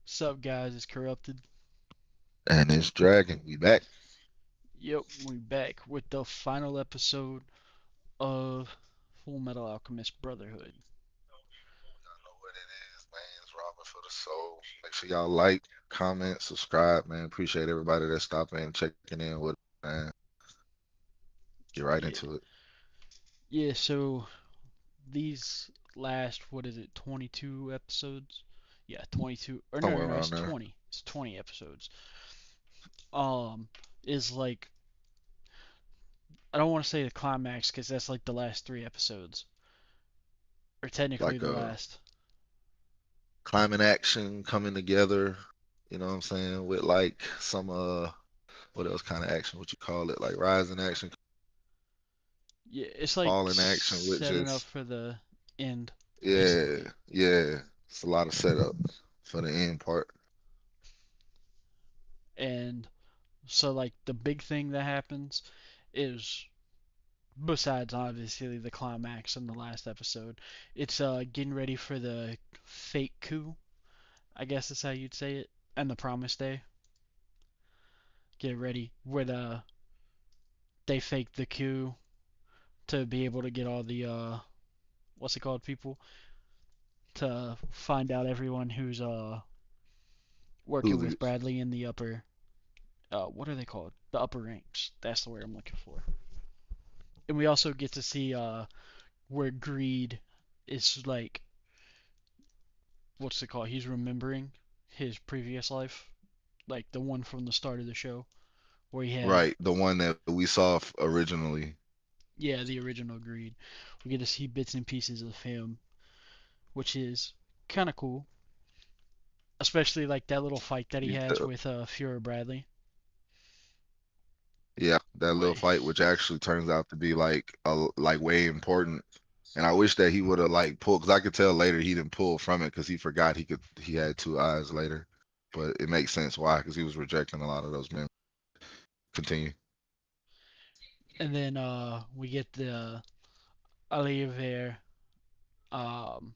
Sup, guys? It's Corrupted. And it's Dragon. We back. Yep, we back with the final episode of Fullmetal Alchemist Brotherhood. Y'all know what it is, man. It's Robin for the soul. Make sure y'all like, comment, subscribe, man. Appreciate everybody that's stopping and checking in with us, man. Get right Yeah, into it. yeah. So these last, what is it, 22 episodes? Yeah, 22. Or no, Somewhere no, no. It's around there. 20. It's 20 episodes. Um, is like I don't want to say the climax because that's like the last three episodes, or technically Like the a last. climate action coming together, you know what I'm saying? With like some what else kind of action would you call it? Like rising action, Yeah, it's like falling action with setting up just for the end, yeah, basically. yeah. It's a lot of setup for the end part. And so like the big thing that happens is besides obviously the climax in the last episode, it's getting ready for the fake coup, I guess is how you'd say it, and the promise day. Get ready where they fake the coup to be able to get all the what's it called people to find out everyone who's working with Hoosiers. Bradley in the upper what are they called? The upper ranks. That's the word I'm looking for. And we also get to see where Greed is like what's it called? He's remembering his previous life, like the one from the start of the show where he had, Right, the one that we saw originally. yeah, the original Greed. We get to see bits and pieces of him, which is kind of cool, especially like that little fight that he has Yeah. with Fuhrer Bradley. Yeah, that little Like, fight, which actually turns out to be like way important. And I wish that he would have like pulled, because I could tell later he didn't pull from it because he forgot he had two eyes later. But it makes sense why, because he was rejecting a lot of those men. Continue. and then we get the Olivier um,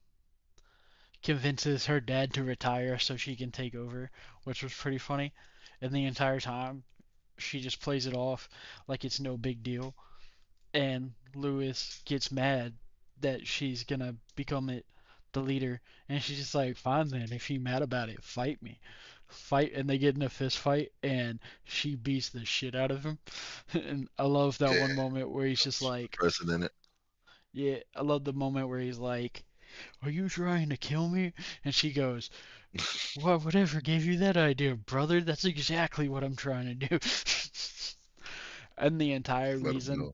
convinces her dad to retire so she can take over, which was pretty funny. And the entire time, she just plays it off like it's no big deal. And Lewis gets mad that she's gonna become it the leader, and she's just like, "Fine then, if you're mad about it, fight me." Fight, and they get in a fist fight, and she beats the shit out of him. And I love that Yeah, one moment where he's just like, unprecedented. yeah, I love the moment where he's like, "Are you trying to kill me?" And she goes, "What? Whatever gave you that idea, brother? That's exactly what I'm trying to do." And the entire Let him reason know.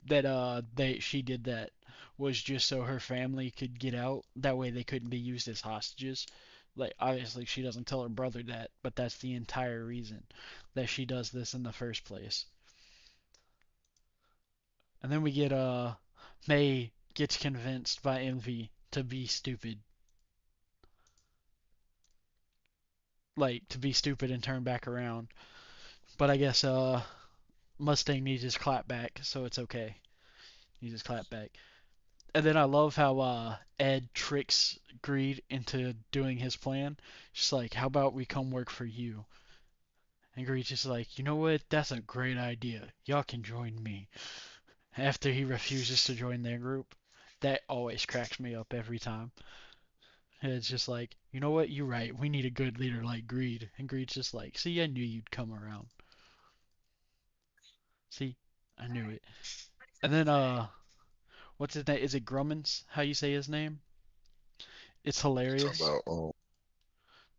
that she did that was just so her family could get out. That way they couldn't be used as hostages. Like obviously she doesn't tell her brother that, but that's the entire reason that she does this in the first place. And then we get May gets convinced by Envy to be stupid. Like to be stupid and turn back around. But I guess Mustang needs his clap back, so it's okay. He needs his clap back. And then I love how Ed tricks Greed into doing his plan. Just like, how about we come work for you? And Greed's just like, you know what? That's a great idea. Y'all can join me. After he refuses to join their group, that always cracks me up every time. And it's just like, you know what? You're right. We need a good leader like Greed. And Greed's just like, see, I knew you'd come around. See, I knew it. And then what's his name? Is it Grummins? How you say his name? It's You talking hilarious. about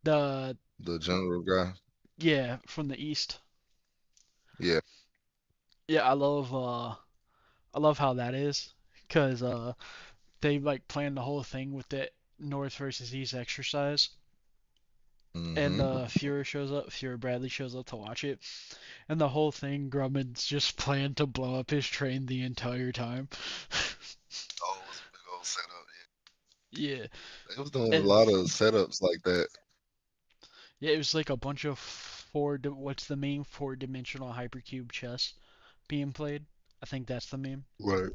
The the general guy? Yeah, from the east. Yeah, Yeah, I love how that is cuz they like planned the whole thing with the north versus east exercise and mm-hmm. Fuhrer Bradley shows up to watch it and the whole thing Grumman's just planned to blow up his train the entire time. Oh, it was a big old setup. Yeah. Yeah, they was doing a And lot of setups like that. yeah, it was like a bunch of what's the main four-dimensional hypercube chess being played. I think that's the meme. Right.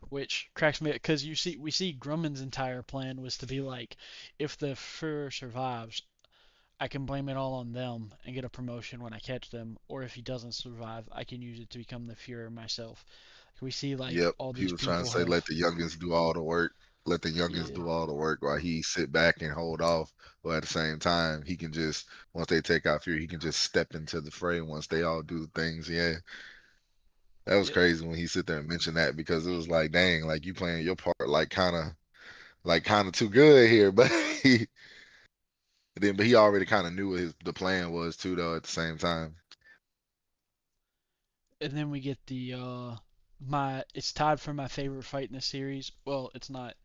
Which cracks me because we see Grumman's entire plan was to be like, if the Fuhrer survives, I can blame it all on them and get a promotion when I catch them, or if he doesn't survive, I can use it to become the Fuhrer myself. We see like Yep. all He these was trying to people say let have, the youngins do all the work. Let the youngins yeah, do all the work while he sit back and hold off. But at the same time, he can just once they take out fear, he can just step into the fray once they all do things. Yeah. That was yeah. crazy when he sit there and mentioned that because it was like, dang, like you playing your part like kind of too good here, but but he already kind of knew what the plan was too though at the same time. And then we get the my it's tied for my favorite fight in the series. Well, it's not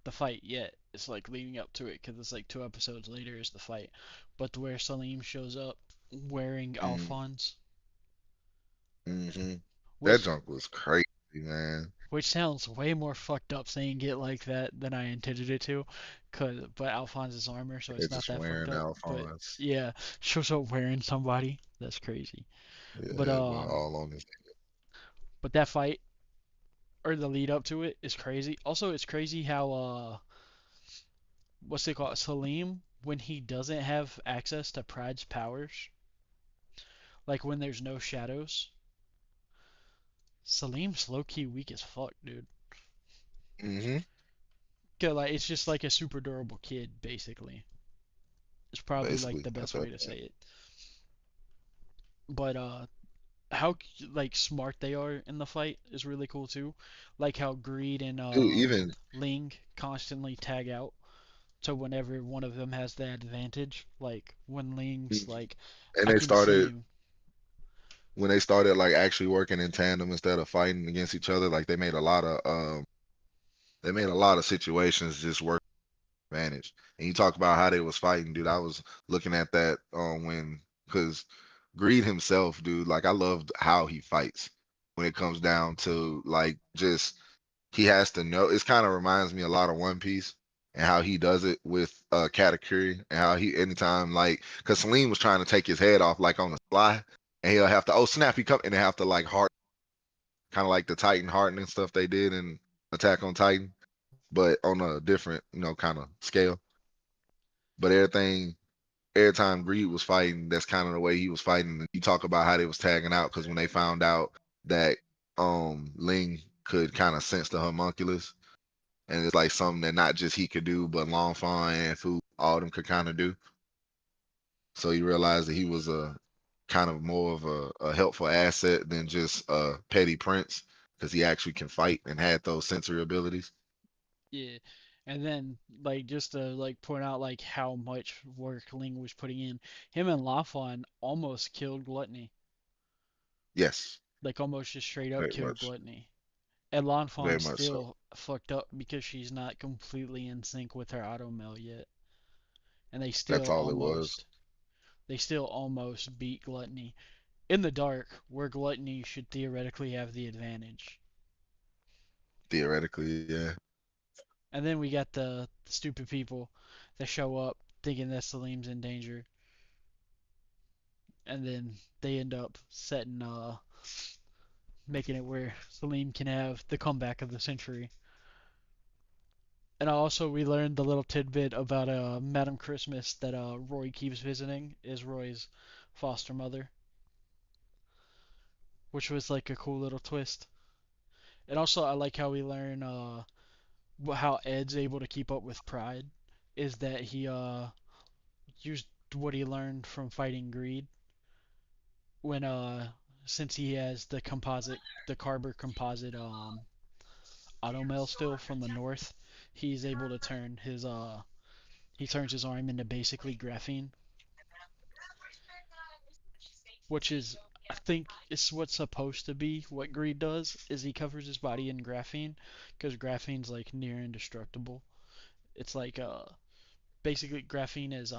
the fight yet. It's like leading up to it because it's like 2 episodes later is the fight. But where Salim shows up wearing Mm, Alphonse, hmm That which junk was crazy, man. which sounds way more fucked up saying it like that than I intended it to, but Alphonse's armor, so They're it's not just that fucked wearing up. But Alphonse. yeah, shows up wearing somebody. That's crazy. But Yeah, well, all on his. but that fight or the lead up to it is crazy. Also, it's crazy how what's it called? Salim, when he doesn't have access to Pride's powers, like when there's no shadows, Salim's low key weak as fuck, dude. Hmm 'Cause, like it's just like a super durable kid, basically. It's probably like Basically, the at best way that to say point, it. But how like smart they are in the fight is really cool too. Like how Greed and dude. Even Ling constantly tag out. So whenever one of them has the advantage, like when Ling's Mhm. like, and I they can see started him. when they started like actually working in tandem instead of fighting against each other. Like they made a lot of situations just work advantage. And you talk about how they was fighting, dude. I was looking at that when because Greed himself, dude. Like I loved how he fights when it comes down to like just he has to know. It kind of reminds me a lot of One Piece and how he does it with Katakuri and how he anytime like because Celine was trying to take his head off like on the fly and he'll have to oh snap he come and they have to like heart kind of like the Titan hardening stuff they did in Attack on Titan but on a different kind of scale. But every time Greed was fighting, that's kind of the way he was fighting. And you talk about how they was tagging out because when they found out that Ling could kind of sense the homunculus, and it's like something that not just he could do, but Long Fawn and Fu, all of them could kind of do. So he realized that he was a kind of more of a helpful asset than just a petty prince because he actually can fight and had those sensory abilities. Yeah. And then like just to like point out like how much work Ling was putting in, him and Lafon almost killed Gluttony. Yes, Like almost just straight up very killed much, Gluttony. And very Lanfon's much so. still fucked up because she's not completely in sync with her auto mail yet. And That's all it was, they still almost beat Gluttony in the dark, where Gluttony should theoretically have the advantage. theoretically. Yeah, And then we got the stupid people that show up thinking that Salim's in danger, and then they end up setting making it where Salim can have the comeback of the century. And also we learned the little tidbit about Madame Christmas that Roy keeps visiting is Roy's foster mother, which was like a cool little twist. And also I like how we learn how Ed's able to keep up with Pride is that he used what he learned from fighting Greed when since he has the Carver composite automail still from the north, he's able to turn his he turns his arm into basically graphene, which is I think is what's supposed to be what Greed does is he covers his body in graphene because graphene's like near indestructible. It's like basically graphene is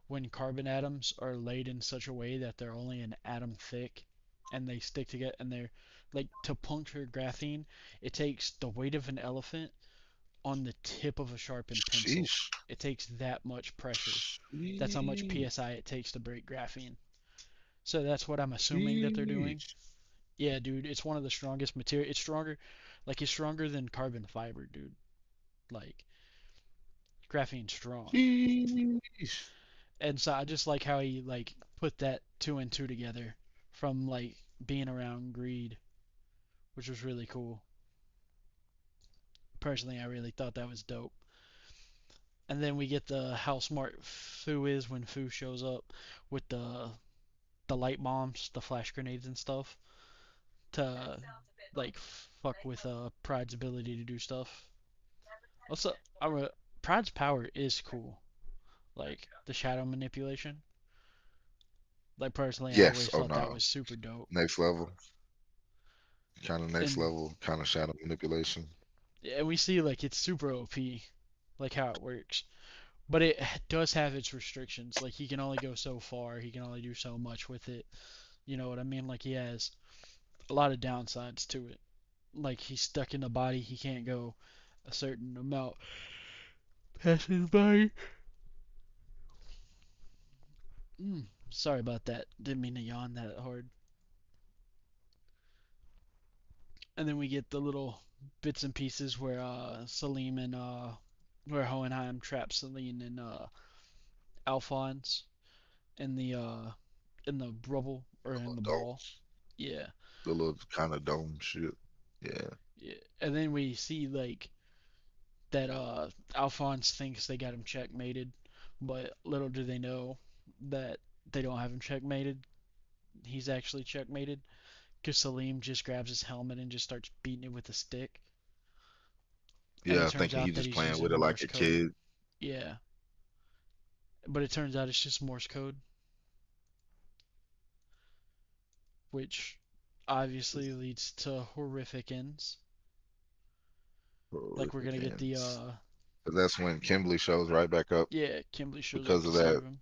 when carbon atoms are laid in such a way that they're only an atom thick and they stick together and they're like to puncture graphene it takes the weight of an elephant on the tip of a sharpened pencil. sheesh, It takes that much pressure. That's how much sheesh, psi it takes to break graphene. So that's what I'm assuming that they're doing. sheesh. Yeah, dude, it's one of the strongest material. It's stronger, like it's stronger than carbon fiber, dude. Like graphene's strong. Sheesh. And so I just like how he like put that two and two together from like being around greed, which was really cool. Personally, I really thought that was dope. And then we get the how smart Fu is when Fu shows up with the light bombs, the flash grenades and stuff to like fuck with Pride's ability to do stuff. Also, Pride's power is cool. Like the shadow manipulation. Like personally, I Yes. always Oh thought that no. was super dope. Next level. Kind of next And level. Kind of shadow manipulation. and we see like it's super OP, like how it works. But it does have its restrictions. Like he can only go so far. He can only do so much with it. You know what I mean? Like he has a lot of downsides to it. Like he's stuck in the body. He can't go a certain amount past his body. Sorry about that. Didn't mean to yawn that hard. And then we get the little bits and pieces where Salim and where Hohenheim traps Celine and Alphonse in the rubble or The in little the dome. ball. Yeah, The little kind of dome shit. Yeah. yeah. And then we see like that Alphonse thinks they got him checkmated, but little do they know that they don't have him checkmated. He's actually checkmated because Salim just grabs his helmet and just starts beating it with a stick, and it Yeah. turns Thinking he out that just he's playing with using it like Morse a code. kid. Yeah, but it turns out it's just Morse code, which obviously leads to horrific ends. Like we're Horrific gonna get the ends. 'Cause that's when Kimberly shows right back up yeah, Kimberly shows up because to of save that. him,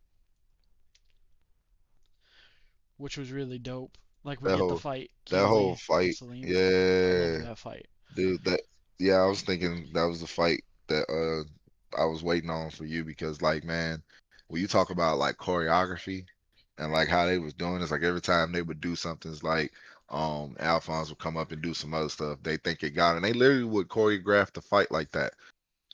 which was really dope. Like we That get the whole fight, that whole Kimberly and fight. Salim. I love Yeah. that fight. Dude, that yeah, I was thinking that was the fight that I was waiting on for you because like man, when you talk about like choreography and like how they was doing it's like every time they would do something it's like Alphonse would come up and do some other stuff. They think it got him. They literally would choreograph the fight like that.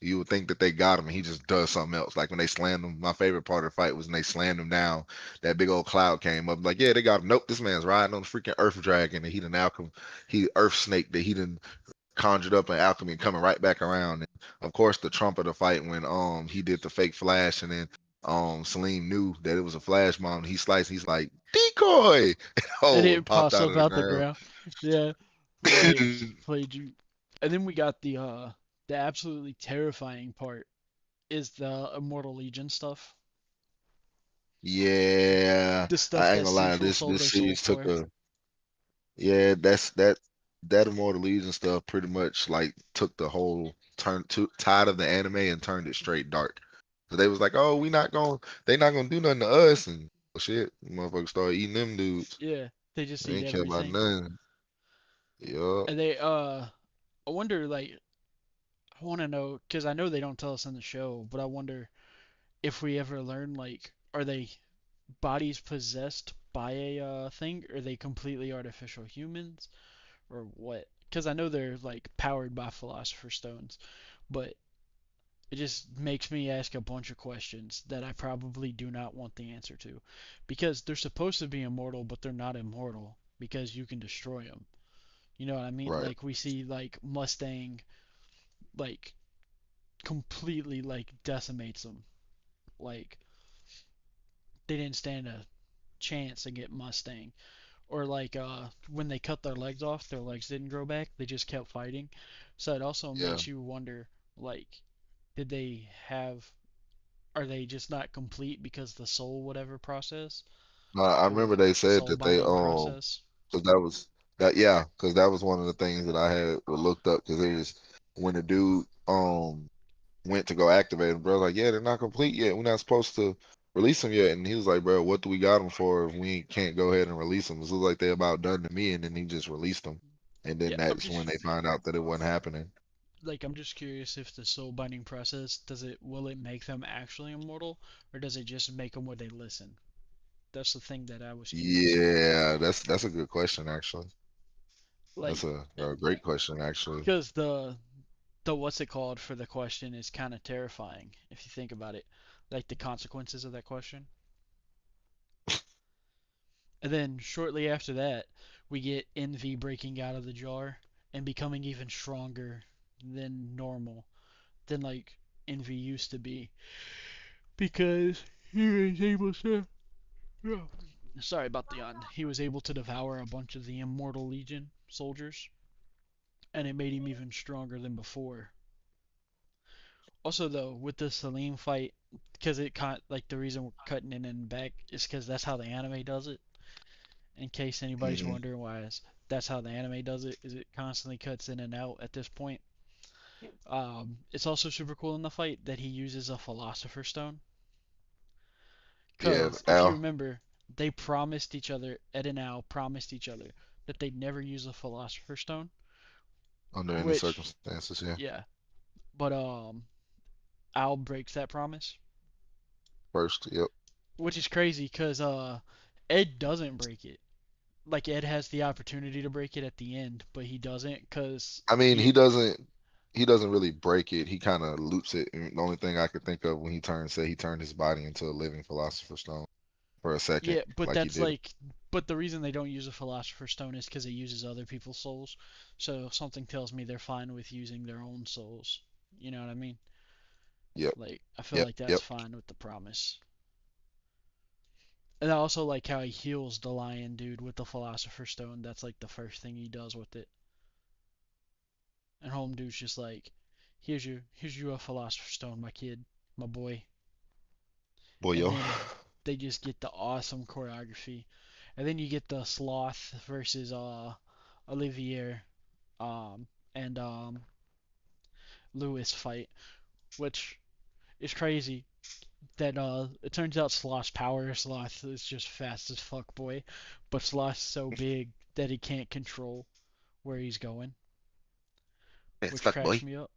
You would think that they got him and he just does something else. Like when they slammed him, my favorite part of the fight was when they slammed him down, that big old cloud came up. Like, yeah, they got him. Nope, this man's riding on the freaking earth dragon and he done alchem he earth snake that he done conjured up an alchemy and coming right back around. And of course, the trump of the fight when he did the fake flash and then Salim knew that it was a flash bomb. He sliced. He's like decoy. And Oh, it and popped pops out up of the out the ground. ground. Yeah, like played you. And then we got the absolutely terrifying part is the Immortal Legion stuff. Yeah, The stuff I ain't that gonna lie. Central This sold this their soul series took for. a yeah. That Immortal Legion stuff pretty much like took the whole turn to tide of the anime and turned it straight dark. So they was like, oh, they not gonna do nothing to us, and well, shit, motherfuckers started eating them dudes. Yeah, they just They eat ain't care about everything. nothing. Yup. And they I wonder like I want to know because I know they don't tell us in the show, but I wonder if we ever learn like are they bodies possessed by a thing? Or are they completely artificial humans or what? Because I know they're like powered by philosopher's stones, but it just makes me ask a bunch of questions that I probably do not want the answer to. Because they're supposed to be immortal, but they're not immortal because you can destroy them. You know what I mean? Right. Like we see like Mustang like completely like decimates them. Like they didn't stand a chance to get Mustang. Or like when they cut their legs off, their legs didn't grow back. They just kept fighting. So it also Yeah. makes you wonder like did they have are they just not complete because the soul whatever process No, I remember or they the said soul that they binding process? because that was that yeah because that was one of the things that I had looked up because it was when the dude went to go activate him, bro. Like, yeah, they're not complete yet. We're not supposed to release them yet. And he was like, bro, what do we got them for if we can't go ahead and release them? It looks like they're about done to me. And then he just released them. And then Yeah, I'm that's when just they found out that it wasn't happening. I'm just curious if the soul binding process does it will it make them actually immortal or does it just make them where they listen? That's the thing that I was curious about. Yeah, that's a good question actually. That's Like, a great question actually. because the what's it called for the question is kind of terrifying if you think about it. like the consequences of that question. And then shortly after that, we get Envy breaking out of the jar and becoming even stronger than normal, than like Envy used to be, because he was able to. Sorry about the yawn. He was able to devour a bunch of the Immortal Legion soldiers, and it made him even stronger than before. Also, though, with the Salim fight, because it like the reason we're cutting it in back is because that's how the anime does it. In case anybody's Hmm. wondering why that's how the anime does it, is it constantly cuts in and out at this point. It's also super cool in the fight that he uses a Philosopher's Stone. Yeah, Because if you Al, remember, they promised each other, Ed and Al promised each other that they'd never use a Philosopher's Stone. under any Which, circumstances, yeah. yeah, but Al breaks that promise, First, yep. which is crazy because Ed doesn't break it. Like Ed has the opportunity to break it at the end, but he doesn't because I mean, he. he doesn't really break it. He kind of loops it. And the only thing I could think of when he turned his body into a living philosopher's stone for a second, Yeah, but like he that's did. like, but the reason they don't use a Philosopher's Stone is because it uses other people's souls. So something tells me they're fine with using their own souls. You know what I mean? Yep, Like, I feel yep, like that's yep. fine with the promise. And I also like how he heals the lion dude with the Philosopher's Stone. That's like the first thing he does with it. And Home Dude's just like, here's you a Philosopher's Stone, my kid, my boy. Boy, And yo. then they just get the awesome choreography. And then you get the Sloth versus Olivier um and Lewis fight, which is crazy. That it turns out Sloth's power Sloth is just fast as fuck, boy. But Sloth's so big that he can't control where he's going, It's which fuck cracks boy. me up.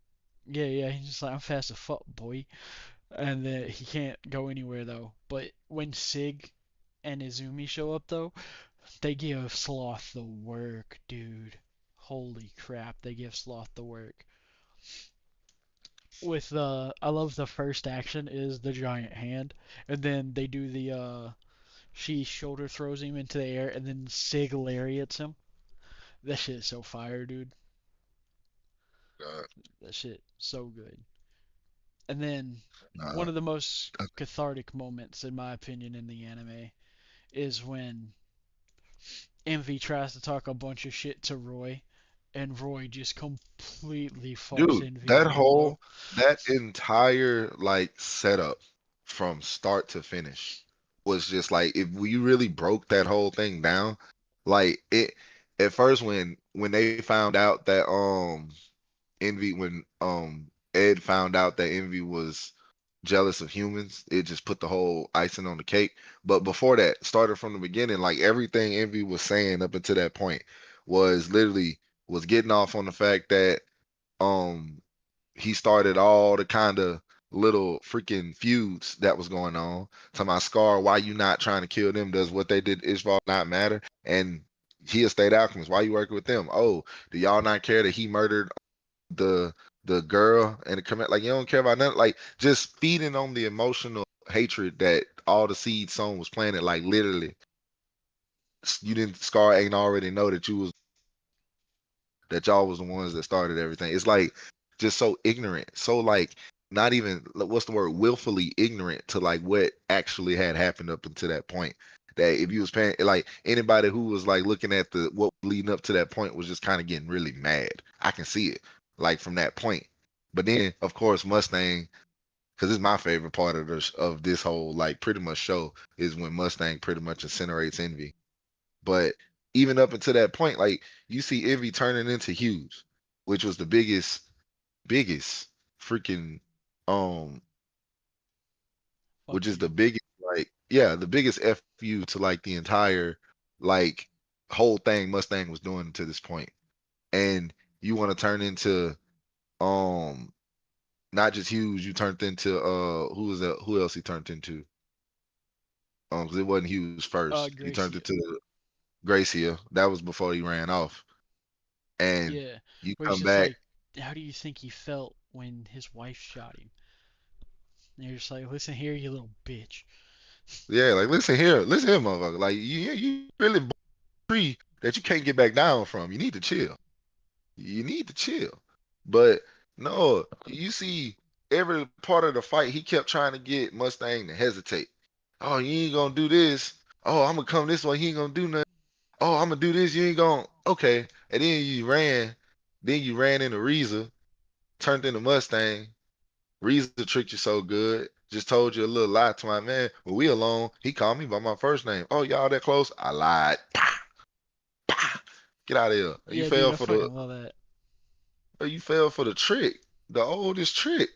Yeah, yeah, he's just like I'm fast as fuck, boy, and he can't go anywhere though. But when Sig and Izumi show up though, they give Sloth the work, dude. Holy crap, they give Sloth the work. With I love the first action is the giant hand, and then they do the she shoulder throws him into the air, and then Sig lariats him. That shit is so fire, dude. God, That shit so good. And then nah. one of the most cathartic moments, in my opinion, in the anime is when Envy tries to talk a bunch of shit to Roy, and Roy just completely fucks Dude, Envy over, bro. that entire like setup from start to finish was just like if we really broke that whole thing down, like it at first when they found out that Envy when Ed found out that Envy was jealous of humans, it just put the whole icing on the cake. But before that, started from the beginning, like everything Envy was saying up until that point was literally was getting off on the fact that um he started all the kind of little freaking feuds that was going on. To my Scar, why you not trying to kill them? Does what they did Ishval not matter? And he a state alchemist. Why you working with them? Oh, do y'all not care that he murdered the the girl and the command? Like you don't care about nothing. Like just feeding on the emotional hatred that all the seed sown was planted. Like literally, you didn't Scar ain't already know that you was that y'all was the ones that started everything. It's like just so ignorant, so like not even what's the word, willfully ignorant to like what actually had happened up until that point. That if you was paying like anybody who was like looking at the what leading up to that point was just kind of getting really mad. I can see it like from that point. But then of course Mustang, because it's my favorite part of this whole like pretty much show is when Mustang pretty much incinerates Envy. But even up until that point, like you see Envy turning into Hughes, which was the biggest freaking um, Fuck which is the you. biggest like yeah, the biggest FU to like the entire like whole thing Mustang was doing to this point. And you want to turn into um not just Hughes, you turned into who was that who else he turned into? 'Cause it wasn't Hughes first. He turned Gracia. into Gracia. That was before he ran off. And Yeah, you where he's come just back. like, how do you think he felt when his wife shot him? And you're just like, listen here, you little bitch. Yeah, like listen here, motherfucker. Like you really tree that you can't get back down from. You need to chill. You need to chill. But no, you see every part of the fight, he kept trying to get Mustang to hesitate. Oh, you ain't gonna do this. Oh, I'm gonna come this way. He ain't gonna do nothing. Oh, I'm gonna do this. You ain't gonna. Okay. And then you ran. Then you ran into Reza, turned into Mustang. Reza tricked you so good. Just told you a little lie to my man. When we alone, he called me by my first name. Oh, y'all that close? I lied. Pah, pah. Get out of here. Yeah, dude, I fucking love that. You fell for the trick. The oldest trick.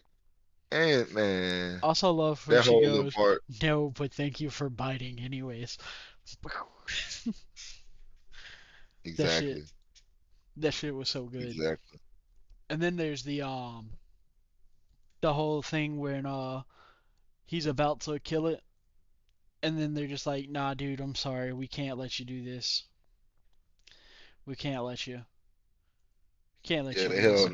And man, Also love when that she whole little goes, part. no, but thank you for biting anyways. that shit, Exactly. that shit was so good. Exactly. And then there's the whole thing when he's about to kill it, and then they're just like, nah, dude, I'm sorry, we can't let you do this. We can't let Yeah, you do this.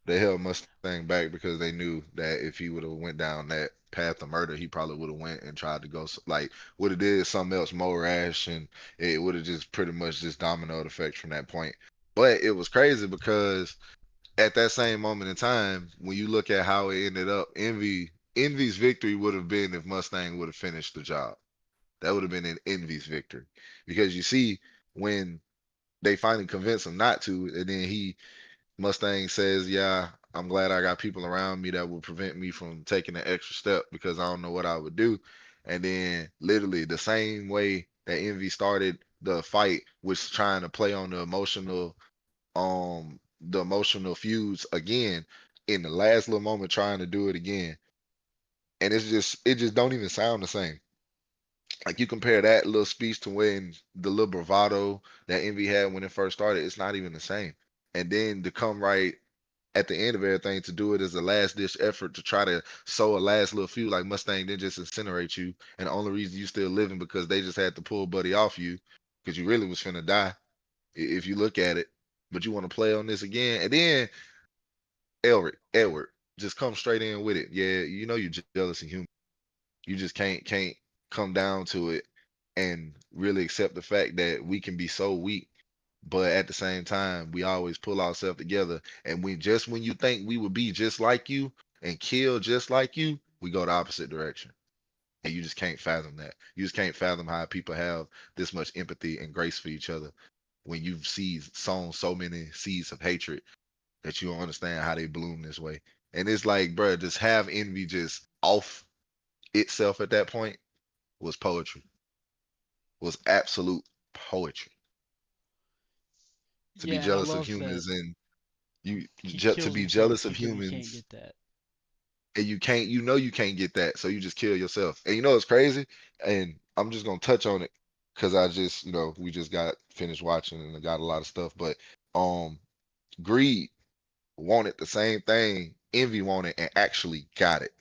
they held Mustang back because they knew that if he would have went down that path of murder, he probably would have went and tried to go like would have did something else more rash, and it would have just pretty much just dominoed effect from that point. But it was crazy because at that same moment in time, when you look at how it ended up, Envy's victory would have been if Mustang would have finished the job. That would have been an Envy's victory because you see when they finally convince him not to, and then he Mustang says, "Yeah, I'm glad I got people around me that will prevent me from taking the extra step because I don't know what I would do." And then, literally, the same way that Envy started the fight was trying to play on the emotional feuds again in the last little moment, trying to do it again, and it just don't even sound the same. Like you compare that little speech to when the little bravado that Envy had when it first started, it's not even the same. And then to come right at the end of everything to do it as a last ditch effort to try to sow a last little few like Mustang didn't just incinerate you, and the only reason you still living because they just had to pull Buddy off you because you really was finna die if you look at it. But you want to play on this again, and then Edward just come straight in with it. Yeah, you know you're jealous and human. You just can't come down to it and really accept the fact that we can be so weak, but at the same time, we always pull ourselves together. And when you think we would be just like you and kill just like you, we go the opposite direction. And you just can't fathom that. You just can't fathom how people have this much empathy and grace for each other when you've sown so many seeds of hatred that you don't understand how they bloom this way. And it's like, bro, just have envy just off itself at that point was poetry, was absolute poetry. To be Yeah, and I jealous of love that humans and he to kills be himself jealous of because he can't humans get that. and you know you can't get that, so you just kill yourself. And you know it's crazy, and I'm just gonna touch on it because I just we just got finished watching and I got a lot of stuff, but um greed wanted the same thing envy wanted and actually got it.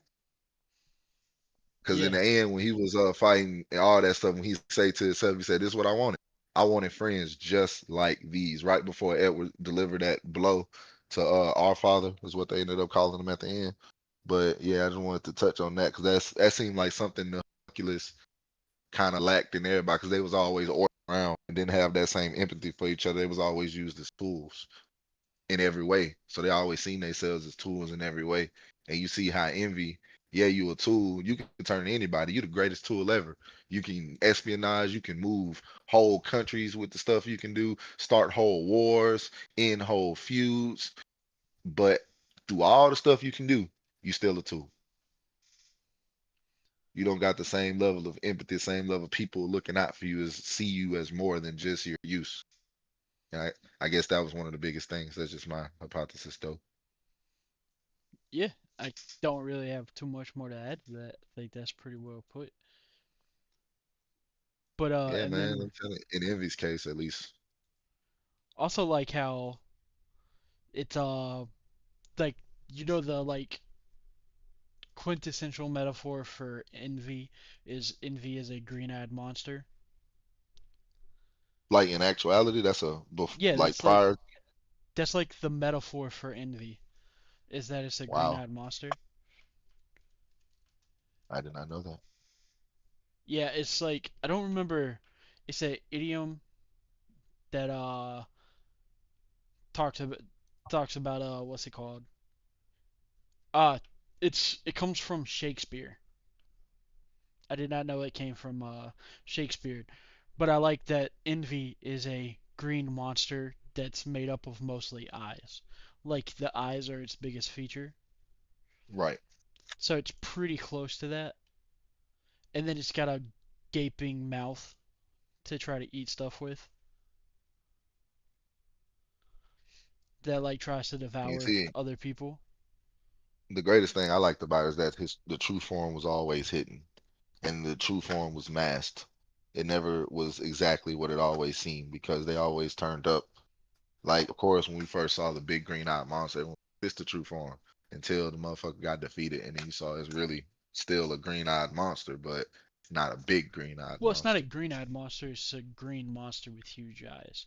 Because in Yeah, the end, when he was fighting and all that stuff, when he say to himself, he said, "This is what I wanted. I wanted friends just like these." Right before Edward delivered that blow to our father, is what they ended up calling him at the end. But yeah, I just wanted to touch on that because that seemed like something the Hercules kind of lacked in everybody because they was always ordered around and didn't have that same empathy for each other. They was always used as tools in every way. So they always seen themselves as tools in every way. And you see how envy, yeah, you a tool. You can turn to anybody. You the greatest tool ever. You can espionage. You can move whole countries with the stuff you can do. Start whole wars, end whole feuds. But through all the stuff you can do, you still a tool. You don't got the same level of empathy, same level of people looking out for you as see you as more than just your use. And I guess that was one of the biggest things. That's just my hypothesis, though. yeah. I don't really have too much more to add to that. I think that's pretty well put. But Yeah, and man. then I'm telling you, in Envy's case, at least. also like how it's like the like quintessential metaphor for envy is a green-eyed monster. Like in actuality, that's Yeah, like prior. that's like the metaphor for envy is that it's a Wow. green-eyed monster. I did not know that. Yeah, it's like I don't remember. It's an idiom that talks about what's it called? Uh it comes from Shakespeare. I did not know it came from Shakespeare, but I like that envy is a green monster that's made up of mostly eyes. Like the eyes are its biggest feature, Right. so it's pretty close to that. And then it's got a gaping mouth to try to eat stuff with that like tries to You devour see, other people. the greatest thing I liked about it is that his the true form was always hidden, and the true form was masked. It never was exactly what it always seemed because they always turned up. Like, of course, when we first saw the big green-eyed monster, everyone, it's the true form until the motherfucker got defeated, and then you saw it's really still a green-eyed monster, but not a big green-eyed Well, it's not a monster. green-eyed monster. It's a green monster with huge eyes.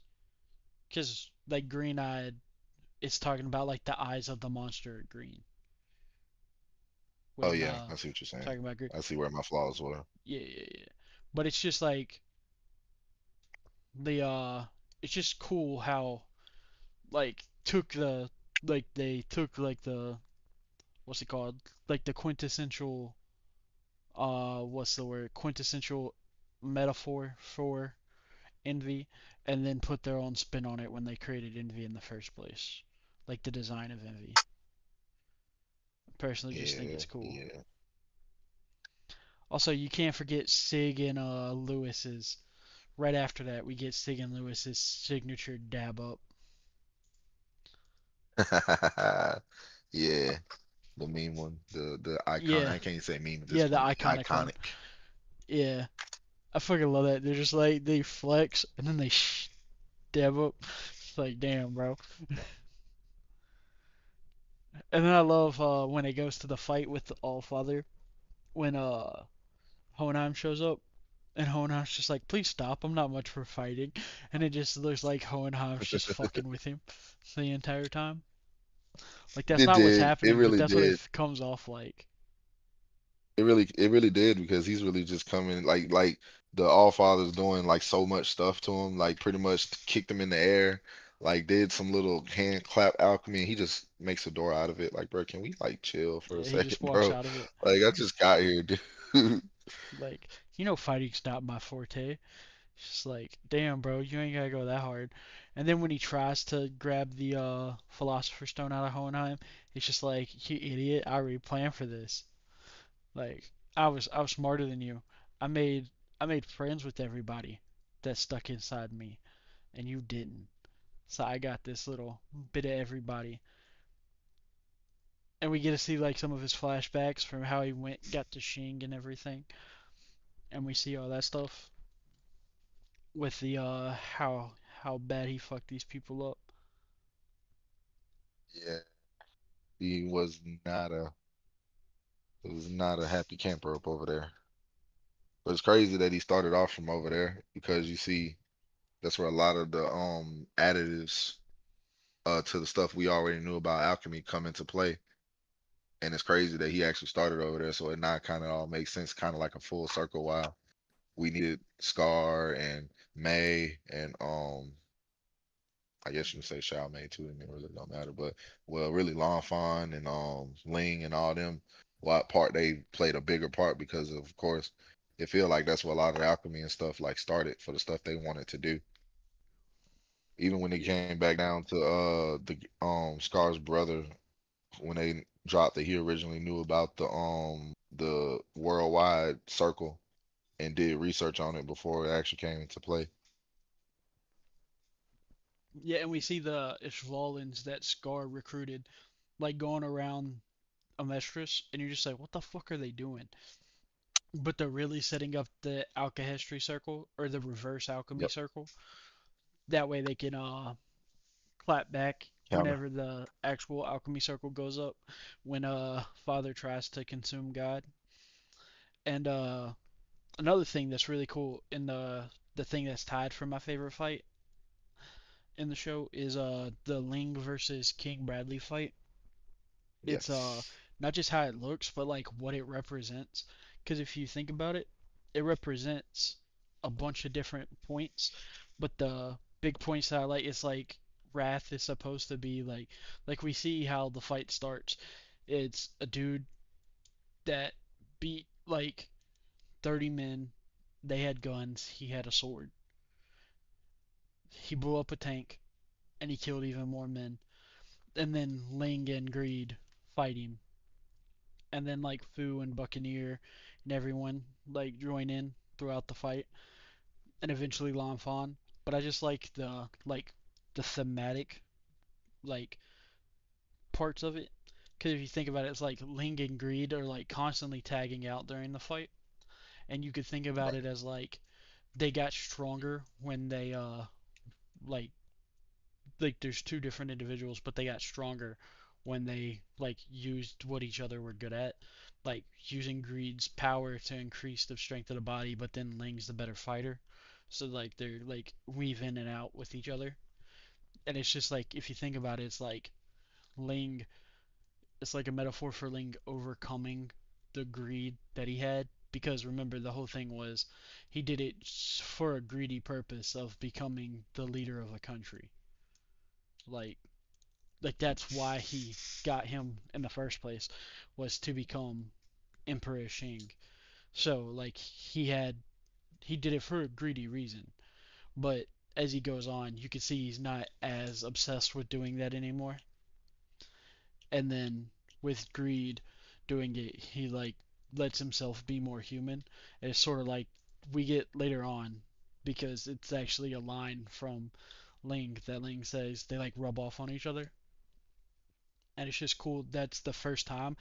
Because like green-eyed, it's talking about like the eyes of the monster are green. Oh When yeah, I see what you're saying. talking about green, I see where my flaws were. yeah, yeah, yeah. But it's just like the it's just cool how like took the like they took like the what's it called like the quintessential what's the word quintessential metaphor for envy and then put their own spin on it when they created envy in the first place, like the design of envy. I personally just think Yeah, it's cool. yeah. Also, you can't forget Sig and Lewis's. Right after that, we get Sig and Lewis's signature dab up. Yeah, the meme one, the icon. Yeah, I can't say meme at this yeah, the point. iconic one. Iconic. Yeah, I fucking love that. They're just like they flex and then they dab up. It's like damn, bro. And then I love when it goes to the fight with the Allfather when Honheim shows up. And Hohenheim's just like, please stop. I'm not much for fighting. And it just looks like Hohenheim's just fucking with him the entire time. Like that's It not what's did. It happening, but really that's what it did. comes off like. It really did because he's really just coming like the All Father's doing like so much stuff to him, like pretty much kicked him in the air, like did some little hand clap alchemy, and he just makes a door out of it. Like, bro, can we like chill for a Yeah, he second, just walks bro? out of it. Like, I just got here, dude. Like, fighting's not my forte. It's just like, damn, bro, you ain't gotta go that hard. And then when he tries to grab the Philosopher's Stone out of Hohenheim, it's just like, you idiot, I already planned for this. Like, I was smarter than you. I made I made friends with everybody that stuck inside me, and you didn't. So I got this little bit of everybody. And we get to see like some of his flashbacks from how he went got to Shing and everything. And we see all that stuff with the how bad he fucked these people up. Yeah, he was not a happy camper up over there. But it's crazy that he started off from over there because you see that's where a lot of the additives to the stuff we already knew about alchemy come into play. And it's crazy that he actually started over there. So it now kind of all makes sense, kind of like a full circle. While we needed Scar and May and I guess you can say Shao Mei too, and it really don't matter. But well, really Long Fan and Ling and all them, what part they played a bigger part because of course it feel like that's where a lot of the alchemy and stuff like started for the stuff they wanted to do. Even when it Yeah. came back down to the Scar's brother, when they dropped that he originally knew about the worldwide circle and did research on it before it actually came into play. Yeah, and we see the Ishvalins that Scar recruited, like going around Amestris, and you're just like, what the fuck are they doing? But they're really setting up the alchemy circle or the reverse alchemy Yep. circle. That way they can clap back Counter. whenever the actual alchemy circle goes up. When Father tries to consume God. And another thing that's really cool in the thing that's tied for my favorite fight in the show is the Ling versus King Bradley fight. It's Yes. not just how it looks, but like what it represents. because if you think about it, it represents a bunch of different points, but the big points that I like is like Wrath is supposed to be like we see how the fight starts. It's a dude that beat like 30 men. They had guns. He had a sword. He blew up a tank and he killed even more men. And then Ling and Greed fight him. And then like Fu and Buccaneer and everyone like join in throughout the fight. And eventually Lan Fan. But I just like the thematic like parts of it. Because if you think about it, it's like Ling and Greed are like constantly tagging out during the fight, and you could think about it as like they got stronger when they like there's two different individuals, but they got stronger when they like used what each other were good at, like using Greed's power to increase the strength of the body, but then Ling's the better fighter, so like they're like weave in and out with each other, and it's just like if you think about it, it's like Ling, it's like a metaphor for Ling overcoming the greed that he had. Because remember, the whole thing was he did it for a greedy purpose of becoming the leader of a country. Like that's why he got him in the first place, was to become Emperor Shing. So like he did it for a greedy reason. But as he goes on, you can see he's not as obsessed with doing that anymore. And then with greed doing it, he like lets himself be more human. And it's sort of like we get later on, because it's actually a line from Ling that Ling says they like rub off on each other, and it's just cool. That's the first time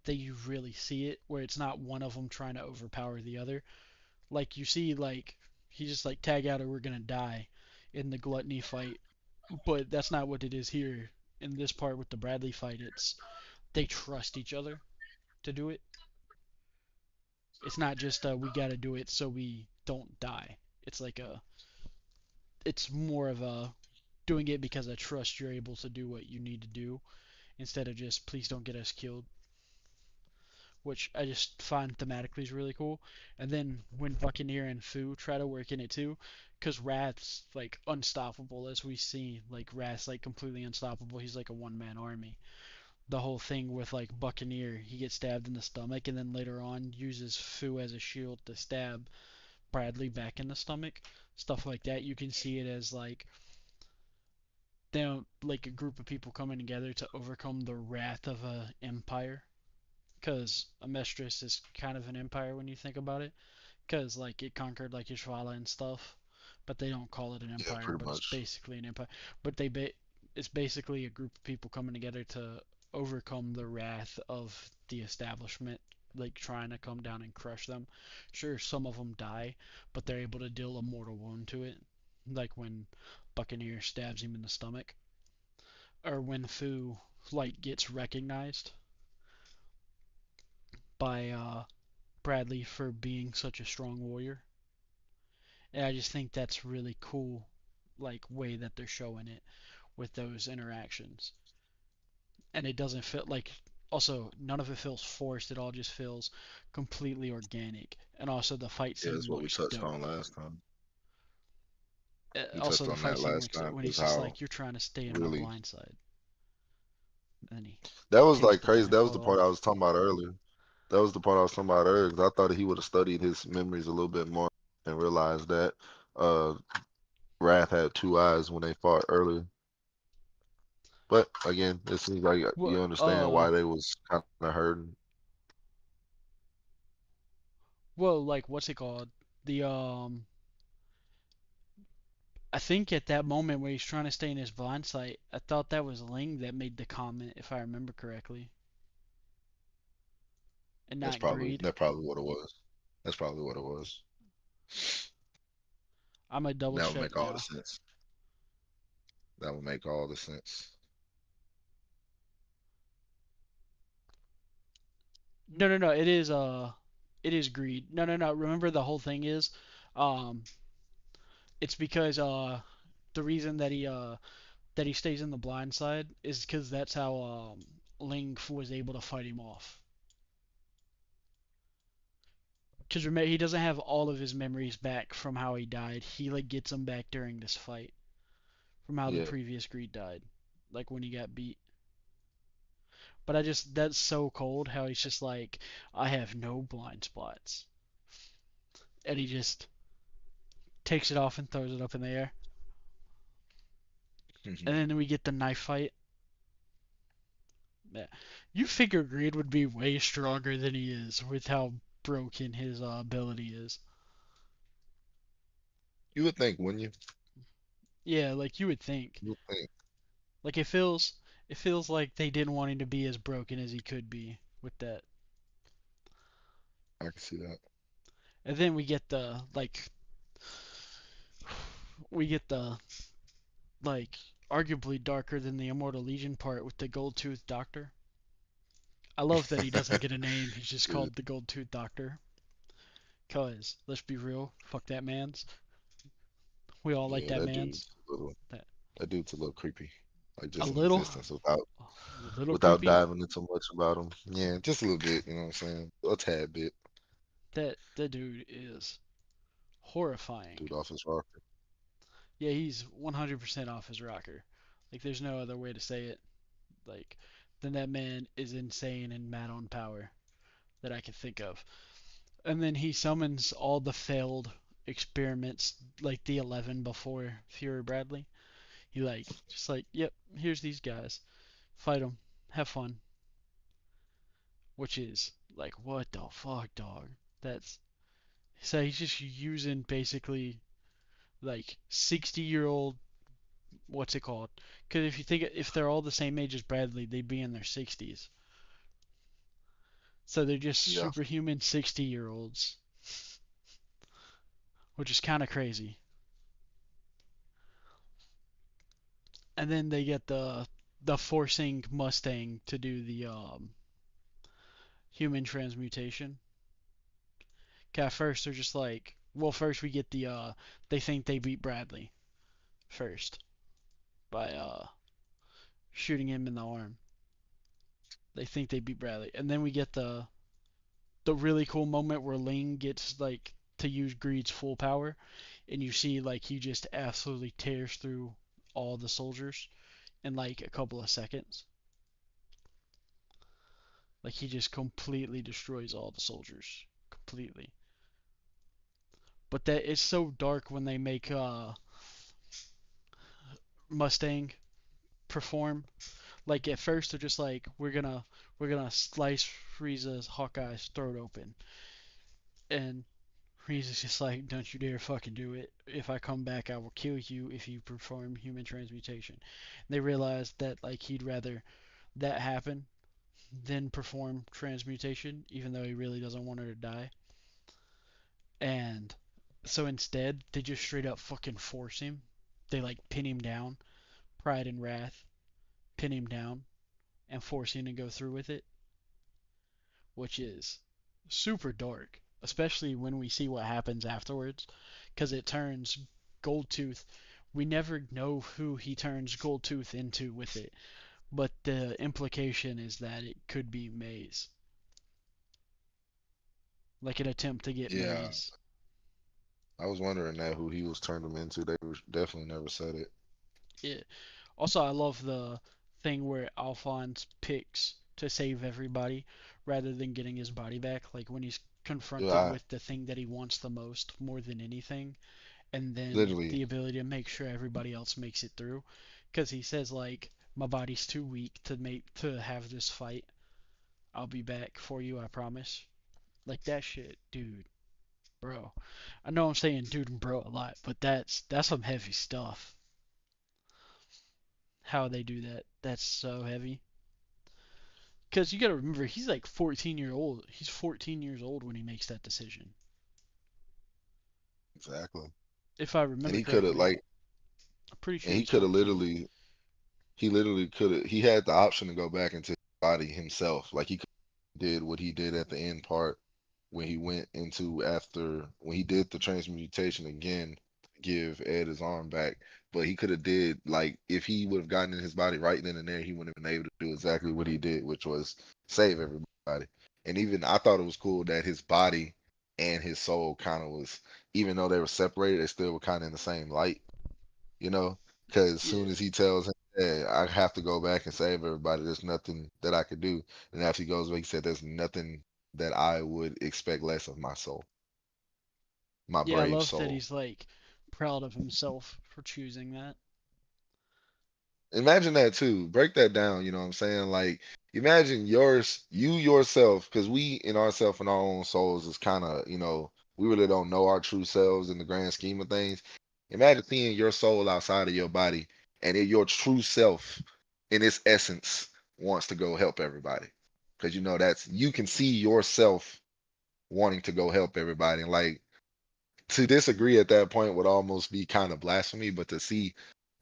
that you really see it, where it's not one of them trying to overpower the other. Like you see, like he just like tag out or we're gonna die in the gluttony fight, but that's not what it is here in this part with the Bradley fight. It's they trust each other to do it. It's not just we gotta do it so we don't die. It's like it's more of a doing it because I trust you're able to do what you need to do, instead of just please don't get us killed, which I just find thematically is really cool. And then when Buccaneer and Fu try to work in it too, because Wrath's like unstoppable, as we see, like Wrath's like completely unstoppable. He's like a one-man army. The whole thing with like Buccaneer, he gets stabbed in the stomach, and then later on uses Fu as a shield to stab Bradley back in the stomach. Stuff like that. You can see it as like they don't like a group of people coming together to overcome the wrath of a empire, because Amestris is kind of an empire when you think about it, because like it conquered like Ishvala and stuff, but they don't call it an Yeah, empire, pretty but it's much. basically an empire. But it's basically a group of people coming together to overcome the wrath of the establishment, like trying to come down and crush them. Sure, some of them die, but they're able to deal a mortal wound to it, like when Buccaneer stabs him in the stomach, or when Fu like gets recognized by Bradley for being such a strong warrior. And I just think that's really cool, like way that they're showing it with those interactions. And it doesn't feel like, also none of it feels forced. It all just feels completely organic. And also the fight Yeah, that's scene what we looks touched dope. on last time. We Also touched the on fight that scene last looks time, when is he's just how like you're trying to stay in my really blind side, and then he that was takes like the crazy. That was the blindfold part I off. was talking about earlier. That was the part I was talking about earlier because I thought he would have studied his memories a little bit more and realized that uh Wrath had two eyes when they fought earlier. But again, it seems like What you understand why they was kind of hurting. well like what's it called? The I think at that moment where he's trying to stay in his blind sight, I thought that was Ling that made the comment, if I remember correctly, and not Greed. That's probably what it was. That's probably what it was. I'm gonna double That would check make all the now. sense. That would make all the sense. No, no, no. It is Greed. No, no, no. Remember the whole thing is, um, it's because the reason that he stays in the blind side is because that's how Ling was able to fight him off. Because remember, he doesn't have all of his memories back from how he died. He like gets them back during this fight from how the Yeah. previous Greed died, like when he got beat. But I just that's so cold how he's just like, I have no blind spots, and he just takes it off and throws it up in the air. And then we get the knife fight. Yeah. You figure Greed would be way stronger than he is with how broken his ability is. You would think, wouldn't you? Yeah, like you would think. You would think. Like it feels like they didn't want him to be as broken as he could be with that. I can see that. And then we get the like arguably darker than the Immortal Legion part with the Gold Tooth Doctor. I love that he doesn't get a name. He's just Dude, called the Gold Tooth Doctor. Cause let's be real, fuck that man's. We all like yeah, that that man's. dude's a little. That That dude's a little creepy. Like a just in little, existence, a little without creepy. diving into much about him. Yeah, just a little bit. You know what I'm saying? A tad bit. That dude is horrifying. Dude off his rocker. Yeah, he's 100% off his rocker. Like there's no other way to say it. Like then that man is insane and mad on power that I can think of. And then he summons all the failed experiments, like the 11 before Fury Bradley. He like just like, yep, here's these guys, fight them, have fun. Which is like, what the fuck, dog? That's so he's just using basically like 60-year-old. What's it called? Because if you think if they're all the same age as Bradley, they'd be in their 60s. So they're just Yeah. superhuman 60-year-olds, which is kind of crazy. And then they get the forcing Mustang to do the human transmutation. 'Kay, at first they're just like, well, first we get the they think they beat Bradley first by shooting him in the arm. They think they beat Bradley, and then we get the really cool moment where Ling gets like to use Greed's full power, and you see like he just absolutely tears through all the soldiers in like a couple of seconds. Like he just completely destroys all the soldiers, completely. But that is so dark when they make Mustang perform. Like at first they're just like, we're gonna slice Frieza's Hawkeye's throat open, and Frieza's just like, don't you dare fucking do it. If I come back, I will kill you if you perform human transmutation. And they realize that like he'd rather that happen than perform transmutation, even though he really doesn't want her to die. And so instead, they just straight up fucking force him. They like pin him down, pride and wrath, pin him down, and force him to go through with it, which is super dark, especially when we see what happens afterwards, because it turns Goldtooth. We never know who he turns Goldtooth into with it, but the implication is that it could be Maze, like an attempt to get Yeah. Maze. I was wondering that who he was turned him into. They was definitely never said it. Yeah. Also, I love the thing where Alphonse picks to save everybody rather than getting his body back. Like when he's Dude, confronted I with the thing that he wants the most more than anything, and then literally the ability to make sure everybody else makes it through. Because he says like, my body's too weak to have this fight. I'll be back for you, I promise. Like that shit, dude, bro. I know I'm saying dude and bro a lot, but that's some heavy stuff. How they do that, that's so heavy. Because you got to remember, he's like 14 year old. He's 14 years old when he makes that decision, exactly. if I And remember he could have correctly. like, I'm pretty and sure he he's could have 14. literally, he literally could have. He had the option to go back into his body himself. Like he did what he did at the end part when he went into after when he did the transmutation again, give Ed his arm back. But he could have did like if he would have gotten in his body right then and there, he would have been able to do exactly what he did, which was save everybody. And even I thought it was cool that his body. and his soul kind of was, even though they were separated, they still were kind of in the same light, you know? Because as soon Yeah, as he tells him, "Hey, I have to go back and save everybody. There's nothing that I could do." And after he goes back, he said, "There's nothing that I would expect less of my soul, my yeah. I brave love that soul." he's like proud of himself for choosing that. Imagine that too. Break that down, you know what I'm saying? Like imagine you yourself, because we in ourself and our own souls is kind of, we really don't know our true selves in the grand scheme of things. Imagine seeing your soul outside of your body and your true self in its essence wants to go help everybody. Because that's you can see yourself wanting to go help everybody. And like to disagree at that point would almost be kind of blasphemy, but to see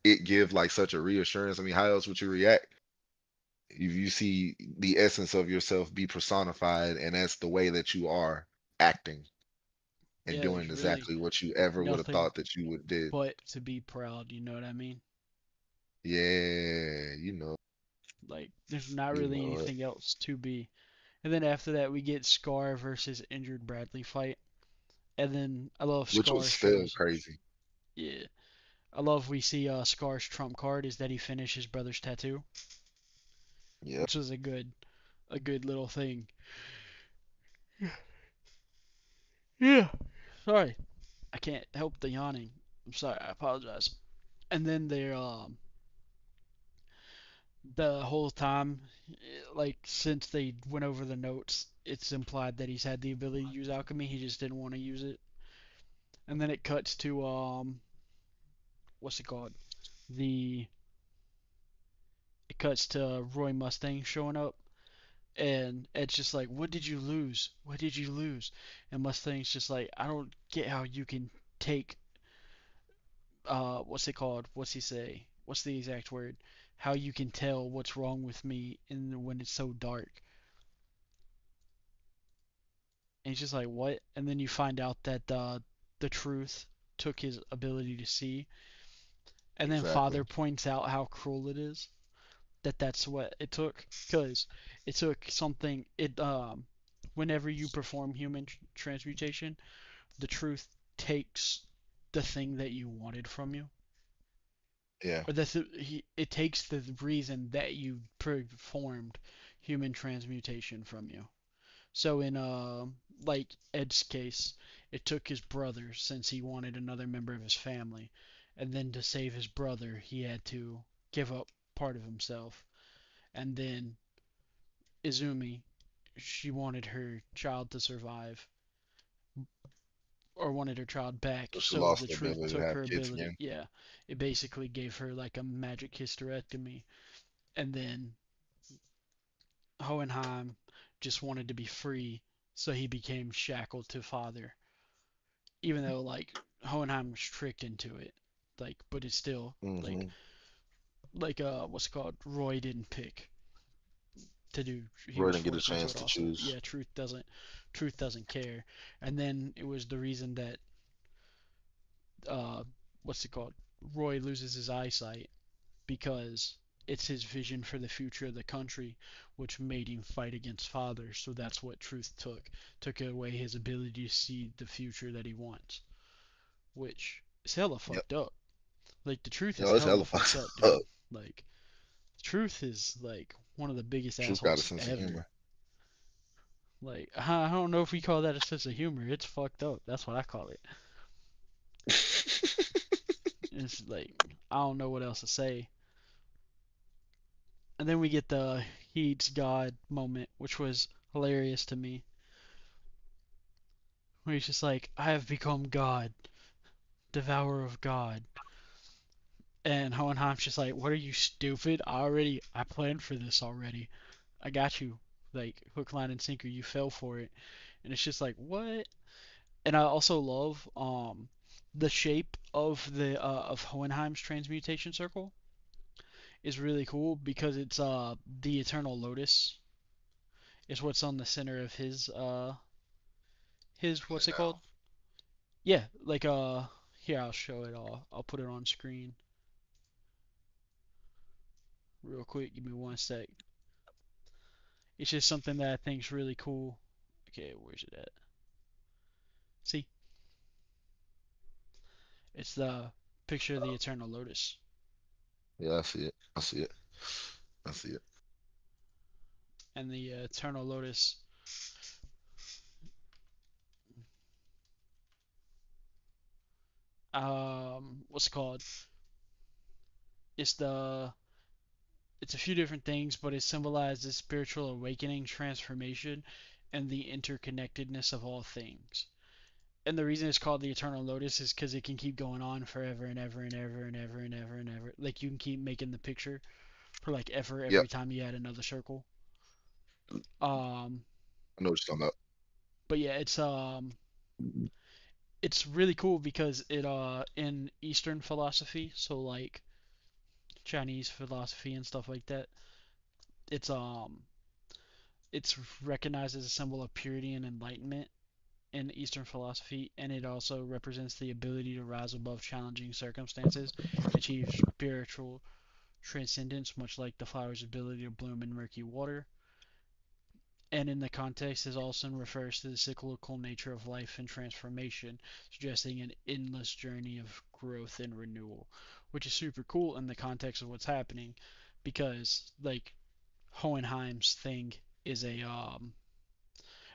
it give like such a reassurance. I mean, how else would you react if you see the essence of yourself be personified and that's the way that you are acting and Yeah, there's doing really exactly what you ever would have nothing thought that you would did? but to be proud. You know what I mean? Yeah, Like, there's not you really know it. anything else to be. And then after that, we get Scar versus injured Bradley fight. And then I love Which was Scar still shows. crazy. Yeah, I love we see Scar's trump card is that he finished his brother's tattoo, Yep. which was a good little thing. Yeah. Sorry, I can't help the yawning. I'm sorry. I apologize. And then the whole time, like since they went over the notes, it's implied that he's had the ability to use alchemy. He just didn't want to use it. And then it cuts to what's it called? The It cuts to Roy Mustang showing up, and Ed's just like, "What did you lose? What did you lose?" And Mustang's just like, "I don't get how you can take what's it called? What's he say? What's the exact word? How you can tell what's wrong with me in when it's so dark." And he's just like, "What?" And then you find out that the truth took his ability to see, and then Exactly. Father points out how cruel it is that that's what it took, because it took something. Whenever you perform human transmutation, the truth takes the thing that you wanted from you, Yeah. or it takes the reason that you performed human transmutation from you. So in like Ed's case, it took his brother since he wanted another member of his family, and then to save his brother, he had to give up part of himself. And then Izumi, she wanted her child to survive, or wanted her child back, So she so lost the the truth ability to took have her kids ability. again. Yeah, it basically gave her like a magic hysterectomy. And then Hohenheim just wanted to be free, so he became shackled to father, even though like Hohenheim was tricked into it. Like, but it's still like Hmm. what's it called? Roy didn't pick to do. He Roy was didn't get a forced into chance it to also. choose. Yeah, truth doesn't care. And then it was the reason that uh what's it called? Roy loses his eyesight because it's his vision for the future of the country which made him fight against father. So that's what truth took away his ability to see the future that he wants, which is hella Yep. fucked up. Like the truth is Yo, it's hella hella fucked fucked up, up. dude. Like truth is like one of the biggest Truth got a assholes sense of ever. humor. Like I don't know if we call that a sense of humor. It's fucked up. That's what I call it. It's like I don't know what else to say. And then we get the Heed's God moment, which was hilarious to me, where he's just like, "I have become God, devourer of God," and Hohenheim's just like, "What are you, stupid? I planned for this already. I got you, like hook, line, and sinker. You fell for it." And it's just like, what? And I also love the shape of the of Hohenheim's transmutation circle is really cool because it's the eternal lotus is what's on the center of his Looking what's it it called? now. Yeah, like here I'll show it all. I'll put it on screen real quick. Give me one sec. It's just something that I think is really cool. Okay, where's it at? See, it's the picture of the eternal lotus, Yeah, I see it. I see it. I see it. and the eternal lotus. What's it called? It's the it's a few different things, but it symbolizes spiritual awakening, transformation, and the interconnectedness of all things. And the reason it's called the eternal lotus is because it can keep going on forever and ever and ever and ever and ever and ever. Like you can keep making the picture for like ever Yep, every time you add another circle. Um, I know what you're talking but yeah, it's really cool because it in Eastern philosophy, so like Chinese philosophy and stuff like that, it's it's recognized as a symbol of purity and enlightenment in Eastern philosophy, and it also represents the ability to rise above challenging circumstances, achieve spiritual transcendence, much like the flower's ability to bloom in murky water. And in the context, it also refers to the cyclical nature of life and transformation, suggesting an endless journey of growth and renewal, which is super cool in the context of what's happening, because like Hohenheim's thing is a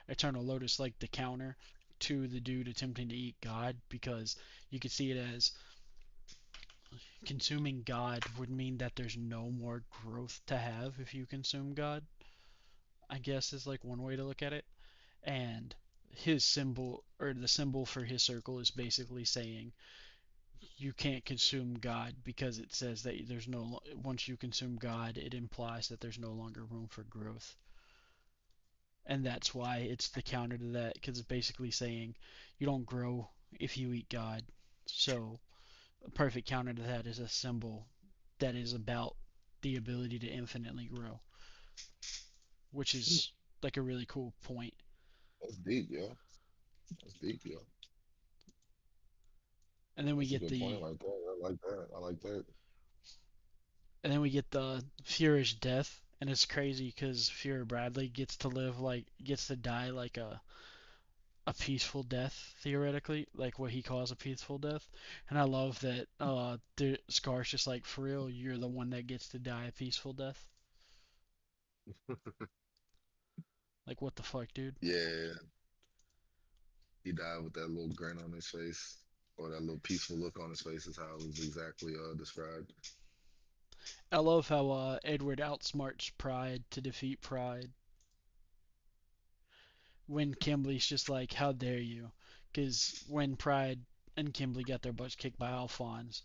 Eternal Lotus, like the counter to the dude attempting to eat God, because you could see it as consuming God would mean that there's no more growth to have if you consume God, I guess is like one way to look at it. And his symbol, or the symbol for his circle, is basically saying you can't consume God because it says that there's no, once you consume God, it implies that there's no longer room for growth. And that's why it's the counter to that, because it's basically saying you don't grow if you eat God. So a perfect counter to that is a symbol that is about the ability to infinitely grow, which about. is like a really cool point. That's deep, yo. That's deep, yo. And then we That's a get good point the right there. I like that. I like that. Fuhrer's death, and it's crazy because Fuhrer Bradley gets to live like gets to die like a peaceful death theoretically, like what he calls a peaceful death. And I love that the Scar's just like, for real, you're the one that gets to die a peaceful death. Like, what the fuck, dude? Yeah, he died with that little grin on his face, or that little peaceful look on his face is how it was exactly described. I love how Edward outsmarts Pride to defeat Pride when Kimberly's just like, how dare you? Because when Pride and Kimberly got their butts kicked by Alphonse,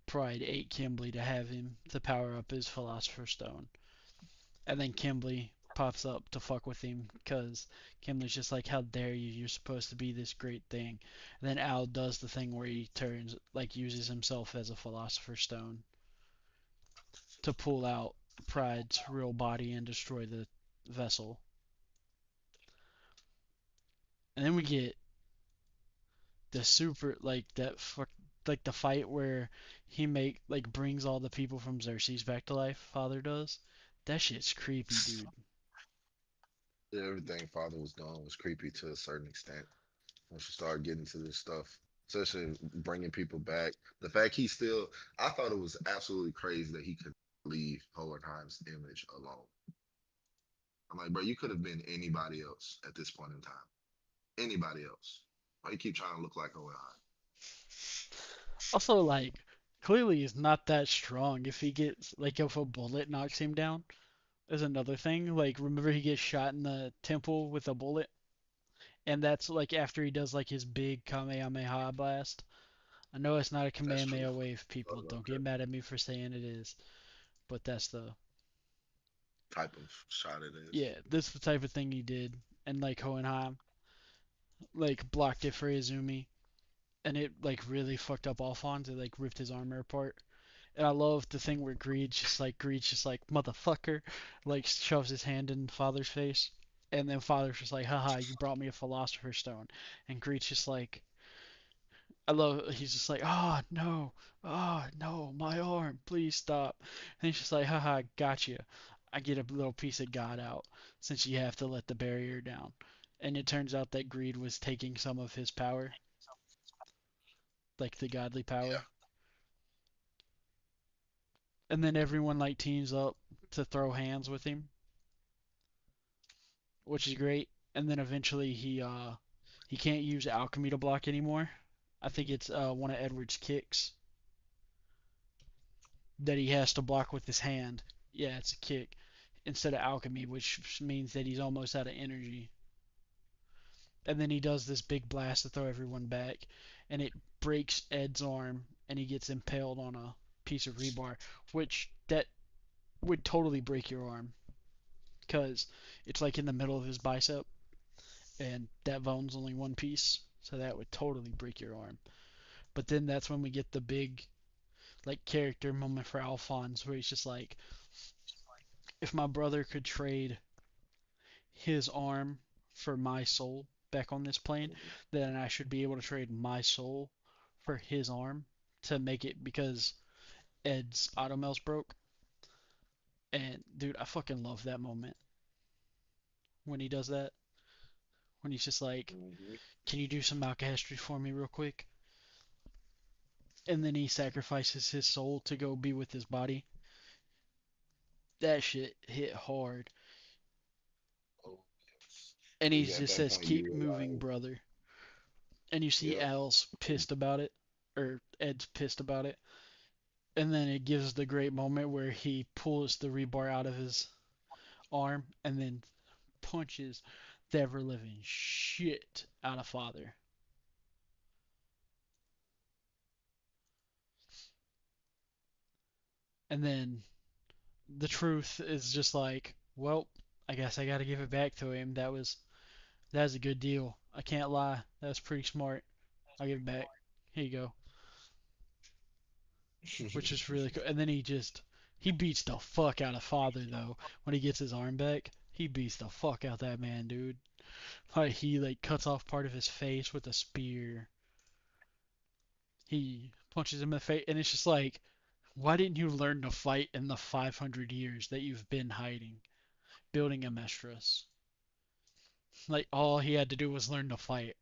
Pride ate Kimberly to have him to power up his Philosopher's Stone. And then Kimberly pops up to fuck with him because Kimberly's just like, how dare you? You're supposed to be this great thing. And then Al does the thing where he turns, like, uses himself as a Philosopher's Stone to pull out Pride's real body and destroy the vessel. And then we get the super, like, that fuck, like the fight where he brings all the people from Xerxes back to life. Father does. That shit's creepy, dude. Yeah, everything Father was doing was creepy to a certain extent. Once you start getting to this stuff, especially bringing people back, the fact he still, I thought it was absolutely crazy that he could leave Hohenheim's image alone. I'm like, bro, you could have been anybody else at this point in time. Anybody else. Why you keep trying to look like Hohenheim? Also, like, clearly he's not that strong. If he gets, like, if a bullet knocks him down, is another thing. Like, remember he gets shot in the temple with a bullet? And that's, like, after he does, like, his big Kamehameha blast. I know it's not a That's true. Kamehameha wave, I thought people. about Don't get that mad at me for saying it is. But that's the, type of shot it is. yeah, this is the type of thing he did. And, like, Hohenheim, like, blocked it for Izumi. And it, like, really fucked up Alphonse. It, like, ripped his armor apart. And I love the thing where Greed's just like motherfucker, like shoves his hand in Father's face, and then Father's just like, haha, you brought me a Philosopher's Stone, and Greed's just like, he's just like, oh no, my arm, please stop, and he's just like, haha, gotcha, I get a little piece of God out since you have to let the barrier down, and it turns out that greed was taking some of his power, like the godly power. And then everyone like teams up to throw hands with him, which is great. And then eventually he can't use alchemy to block anymore. I think it's one of Edward's kicks that he has to block with his hand. Yeah, it's a kick instead of alchemy, which means that he's almost out of energy. And then he does this big blast to throw everyone back, and it breaks Ed's arm, and he gets impaled on a piece of rebar, which that would totally break your arm because it's like in the middle of his bicep, and that bone's only one piece, so that would totally break your arm. But then that's when we get the big like character moment for Alphonse, where he's just like, if my brother could trade his arm for my soul back on this plane, then I should be able to trade my soul for his arm to make it because Ed's automail's broke. And dude, I fucking love that moment when he does that. When he's just like, Mhm. "Can you do some alchemy for me real quick?" And then he sacrifices his soul to go be with his body. That shit hit hard. Oh, yes. And he Because at just that says, point you "Keep moving, realize, brother." And you see yep. Al's pissed about it, or Ed's pissed about it. And then it gives the great moment where he pulls the rebar out of his arm and then punches the ever living shit out of Father. And then the truth is just like, well, I guess I got to give it back to him. That was a good deal. I can't lie. That was pretty smart. I'll give it back. Here you go. Which is really cool. And then he beats the fuck out of Father though. When he gets his arm back, he beats the fuck out that man, dude. Like he like cuts off part of his face with a spear. He punches him in the face, and it's just like, why didn't you learn to fight in the 500 years that you've been hiding, building a mistress? Like all he had to do was learn to fight,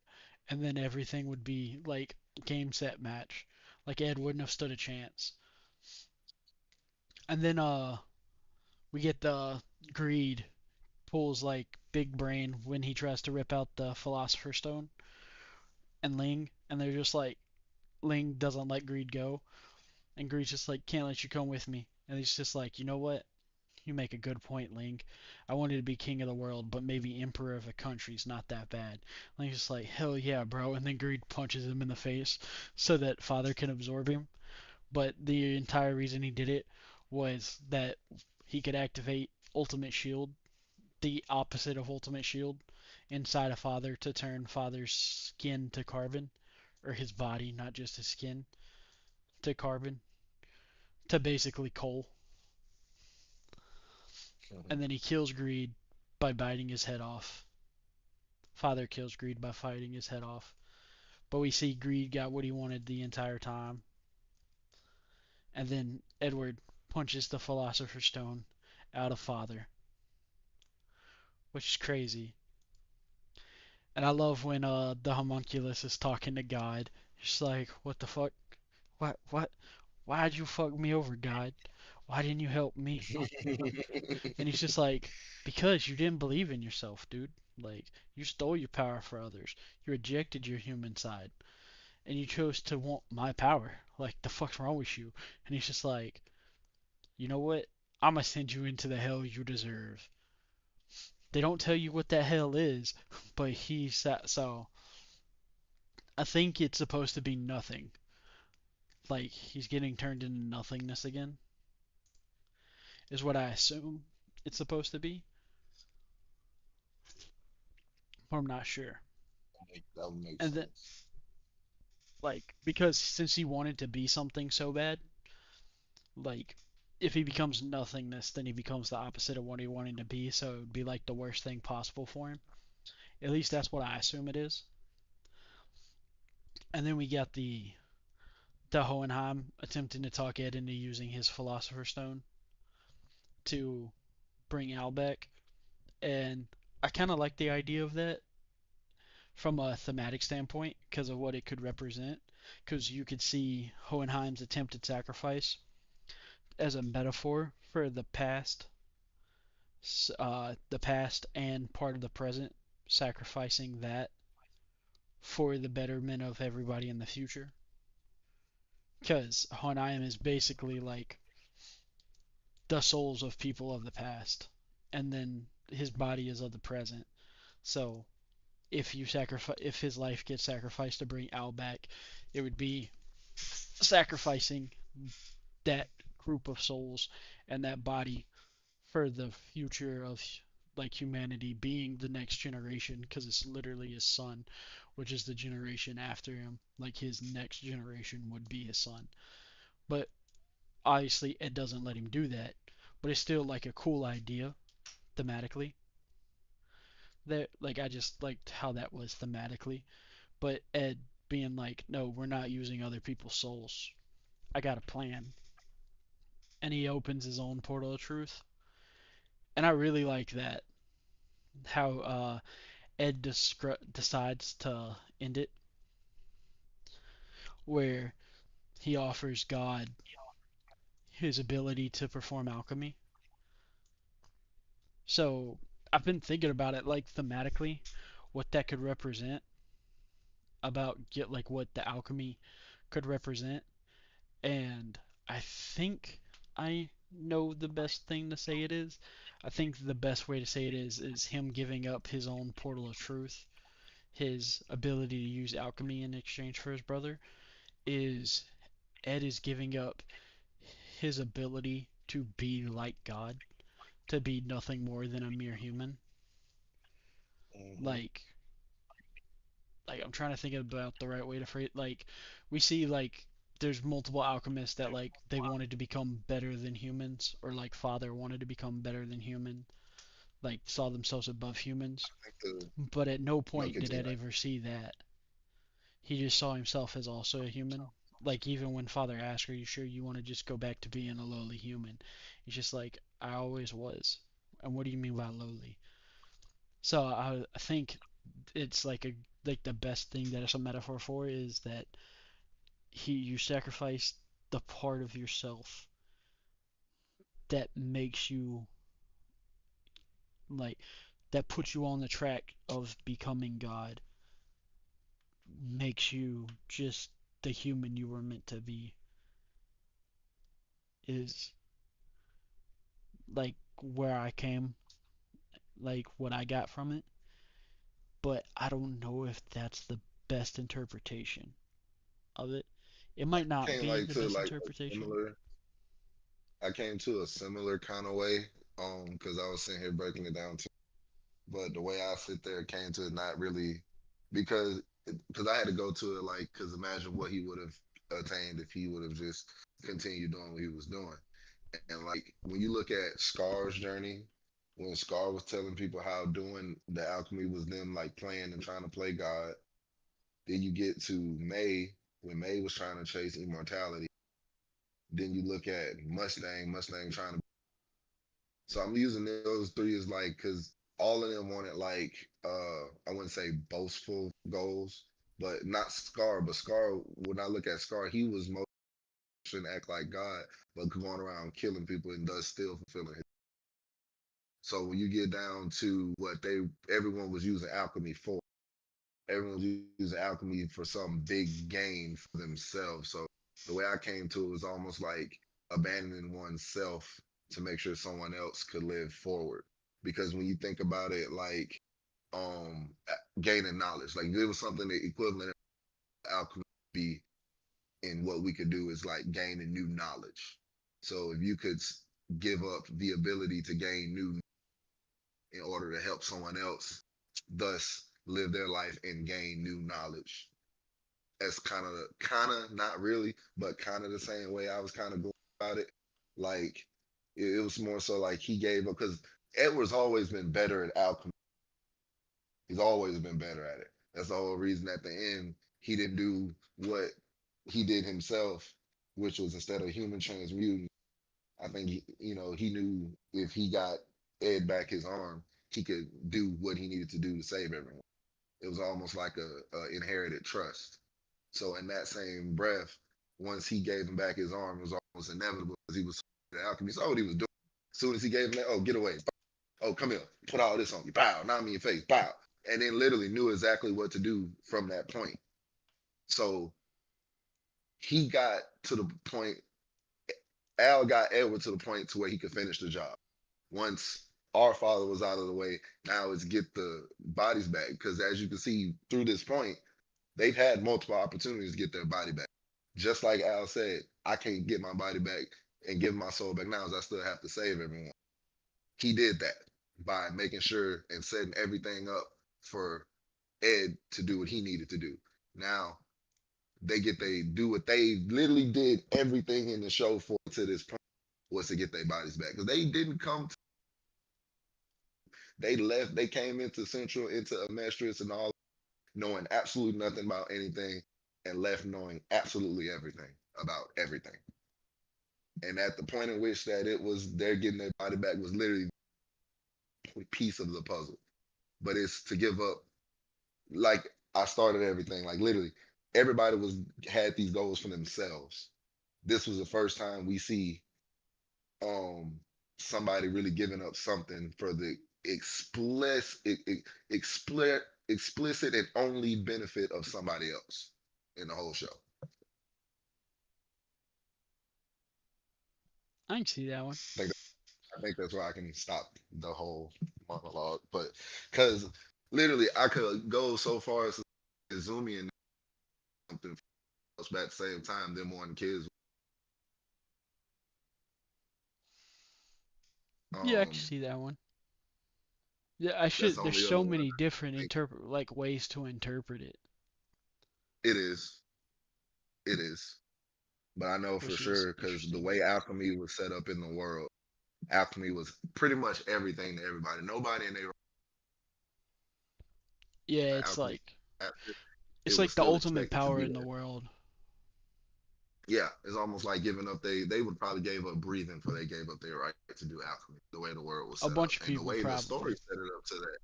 and then everything would be like game set match. Like Ed wouldn't have stood a chance. And then we get the greed pulls like big brain when he tries to rip out the philosopher's stone and Ling, and they're just like Ling doesn't let greed go, and greed's just like can't let you come with me, and he's just like, you know what? You make a good point, Ling. I wanted to be king of the world, but maybe emperor of a country's not that bad. Ling's just like, hell yeah, bro, and then greed punches him in the face so that Father can absorb him. But the entire reason he did it was that he could activate Ultimate Shield, the opposite of Ultimate Shield, inside of Father to turn Father's skin to carbon, or his body, not just his skin, to carbon, to basically coal. And then he kills Greed by biting his head off. Father kills Greed by fighting his head off. But we see Greed got what he wanted the entire time. And then Edward punches the Philosopher's Stone out of Father, which is crazy. And I love when the homunculus is talking to God. It's like, what the fuck? What? Why'd you fuck me over, God? Why didn't you help me? And he's just like, because you didn't believe in yourself, dude. Like, you stole your power for others. You rejected your human side. And you chose to want my power. Like, the fuck's wrong with you? And he's just like, you know what? I'm gonna send you into the hell you deserve. They don't tell you what that hell is, but he said so. I think it's supposed to be nothing. Like, he's getting turned into nothingness again, is what I assume it's supposed to be, but I'm not sure. That would make And then, sense. like, because since he wanted to be something so bad, like, if he becomes nothingness, then he becomes the opposite of what he wanted to be, so it would be like the worst thing possible for him. At least that's what I assume it is. And then we got the Hohenheim attempting to talk Ed into using his Philosopher's Stone to bring Al back, and I kind of like the idea of that. from a thematic standpoint because of what it could represent. Because you could see Hohenheim's attempted sacrifice as a metaphor for the past and part of the present, sacrificing that for the betterment of everybody in the future. Because Hohenheim is basically like the souls of people of the past, and then his body is of the present. So if his life gets sacrificed to bring Al back, it would be sacrificing that group of souls and that body for the future of like humanity being the next generation because it's literally his son, which is the generation after him. Like his next generation would be his son. But obviously Ed doesn't let him do that. But it's still like a cool idea thematically. That like I just liked how that was thematically. But Ed being like, no, we're not using other people's souls. I got a plan. And he opens his own portal of truth. And I really like that. How Ed decides to end it, where he offers God his ability to perform alchemy. So I've been thinking about it, like thematically, what that could represent, about get like what the alchemy could represent, and I think I know the best thing to say it is. I think the best way to say it is him giving up his own portal of truth, his ability to use alchemy in exchange for his brother, is Ed is giving up his ability to be like God, to be nothing more than a mere human. Hmm. Like I'm trying to think about the right way to phrase. Like we see like there's multiple alchemists that like they wanted to become better than humans, or like Father wanted to become better than human, like saw themselves above humans. Like the But at no no point did continue. Ed ever see that. He just saw himself as also a human. Like even when Father asked, "Are you sure you want to just go back to being a lowly human?" He's just like, "I always was." And what do you mean by lowly? So I think it's like the best thing that it's a metaphor for is that you sacrifice the part of yourself that makes you like that puts you on the track of becoming God, makes you just the human you were meant to be, is like where I came, like what I got from it. But I don't know if that's the best interpretation of it. It might not Came be like the to best like a interpretation. similar. I came to a similar kind of way, because I was sitting here breaking it down too. But the way I sit there came to it not really, because because I had to go to it like, because imagine what he would have attained if he would have just continued doing what he was doing. And like when you look at Scar's journey, when Scar was telling people how doing the alchemy was them like playing and trying to play God, then you get to May when May was trying to chase immortality. Then you look at Mustang trying to. So I'm using those three as like, because all of them wanted like, I wouldn't say boastful goals, but not Scar. But Scar, when I look at Scar, he was most shouldn't act like God, but going around killing people and thus still fulfilling his. So when you get down to what everyone was using alchemy for, everyone was using alchemy for some big gain for themselves. So the way I came to it was almost like abandoning oneself to make sure someone else could live forward. Because when you think about it, like um gaining knowledge, like it was something that equivalent of alchemy be in what we could do is like gaining new knowledge. So if you could give up the ability to gain new in order to help someone else, thus live their life and gain new knowledge. That's kind of not really, but kind of the same way I was kind of going about it. Like it was more so like he gave up because Edward's always been better at alchemy. He's always been better at it. That's the whole reason at the end he didn't do what he did himself, which was instead of human transmuting, I think he knew if he got Ed back his arm, he could do what he needed to do to save everyone. It was almost like a inherited trust. So in that same breath, once he gave him back his arm, it was almost inevitable because he was the alchemist. Oh, what he was doing. As soon as he gave him that, oh, get away. Oh, come here. Put all this on you. Pow. Now I'm in your face. Pow. And then literally knew exactly what to do from that point. So he got to the point, Al got Edward to the point to where he could finish the job. Once our father was out of the way, now it's get the bodies back. Because as you can see through this point, they've had multiple opportunities to get their body back. Just like Al said, I can't get my body back and give my soul back now, as I still have to save everyone. He did that by making sure and setting everything up for Ed to do what he needed to do. Now they do what they literally did everything in the show for to this point was to get their bodies back because they didn't come. They left. They came into Central into Amestris and all knowing absolutely nothing about anything and left knowing absolutely everything about everything. And at the point in which that it was they're getting their body back was literally a piece of the puzzle. But it's to give up like I started everything, like literally everybody was had these goals for themselves. This was the first time we see um somebody really giving up something for the explicit and only benefit of somebody else in the whole show. I can see that one. I think I think that's why I can stop the whole monologue. But because literally I could go so far as Izumi and something else, but at the same time, them wanting kids. Yeah, I can Um, see that one. Yeah, I that's should. the There's only other so one many different I think interpret like ways to interpret it, it is. It is. But I know for which is sure because the interesting. way alchemy was set up in the world, alchemy was pretty much everything to everybody. Nobody in their Yeah, it's alchemy, like it it's was like the still ultimate expected to power be in the there. world. Yeah, it's almost like giving up. They would probably gave up breathing before they gave up their right to do alchemy. The way the world was A set up, bunch of and the people way the story probably. set it up to that.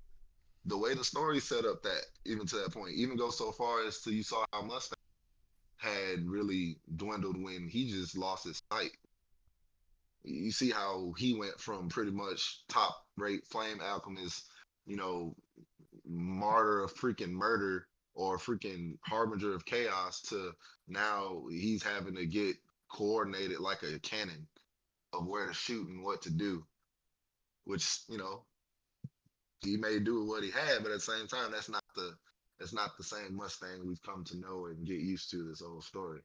The way the story set up that even to that point, even go so far as to you saw how Mustang had really dwindled when he just lost his sight. You see how he went from pretty much top rate flame alchemist, you know, martyr of freaking murder or freaking harbinger of chaos to now he's having to get coordinated like a cannon of where to shoot and what to do, which, he may do what he had, but at the same time, that's not the same Mustang we've come to know and get used to this whole story.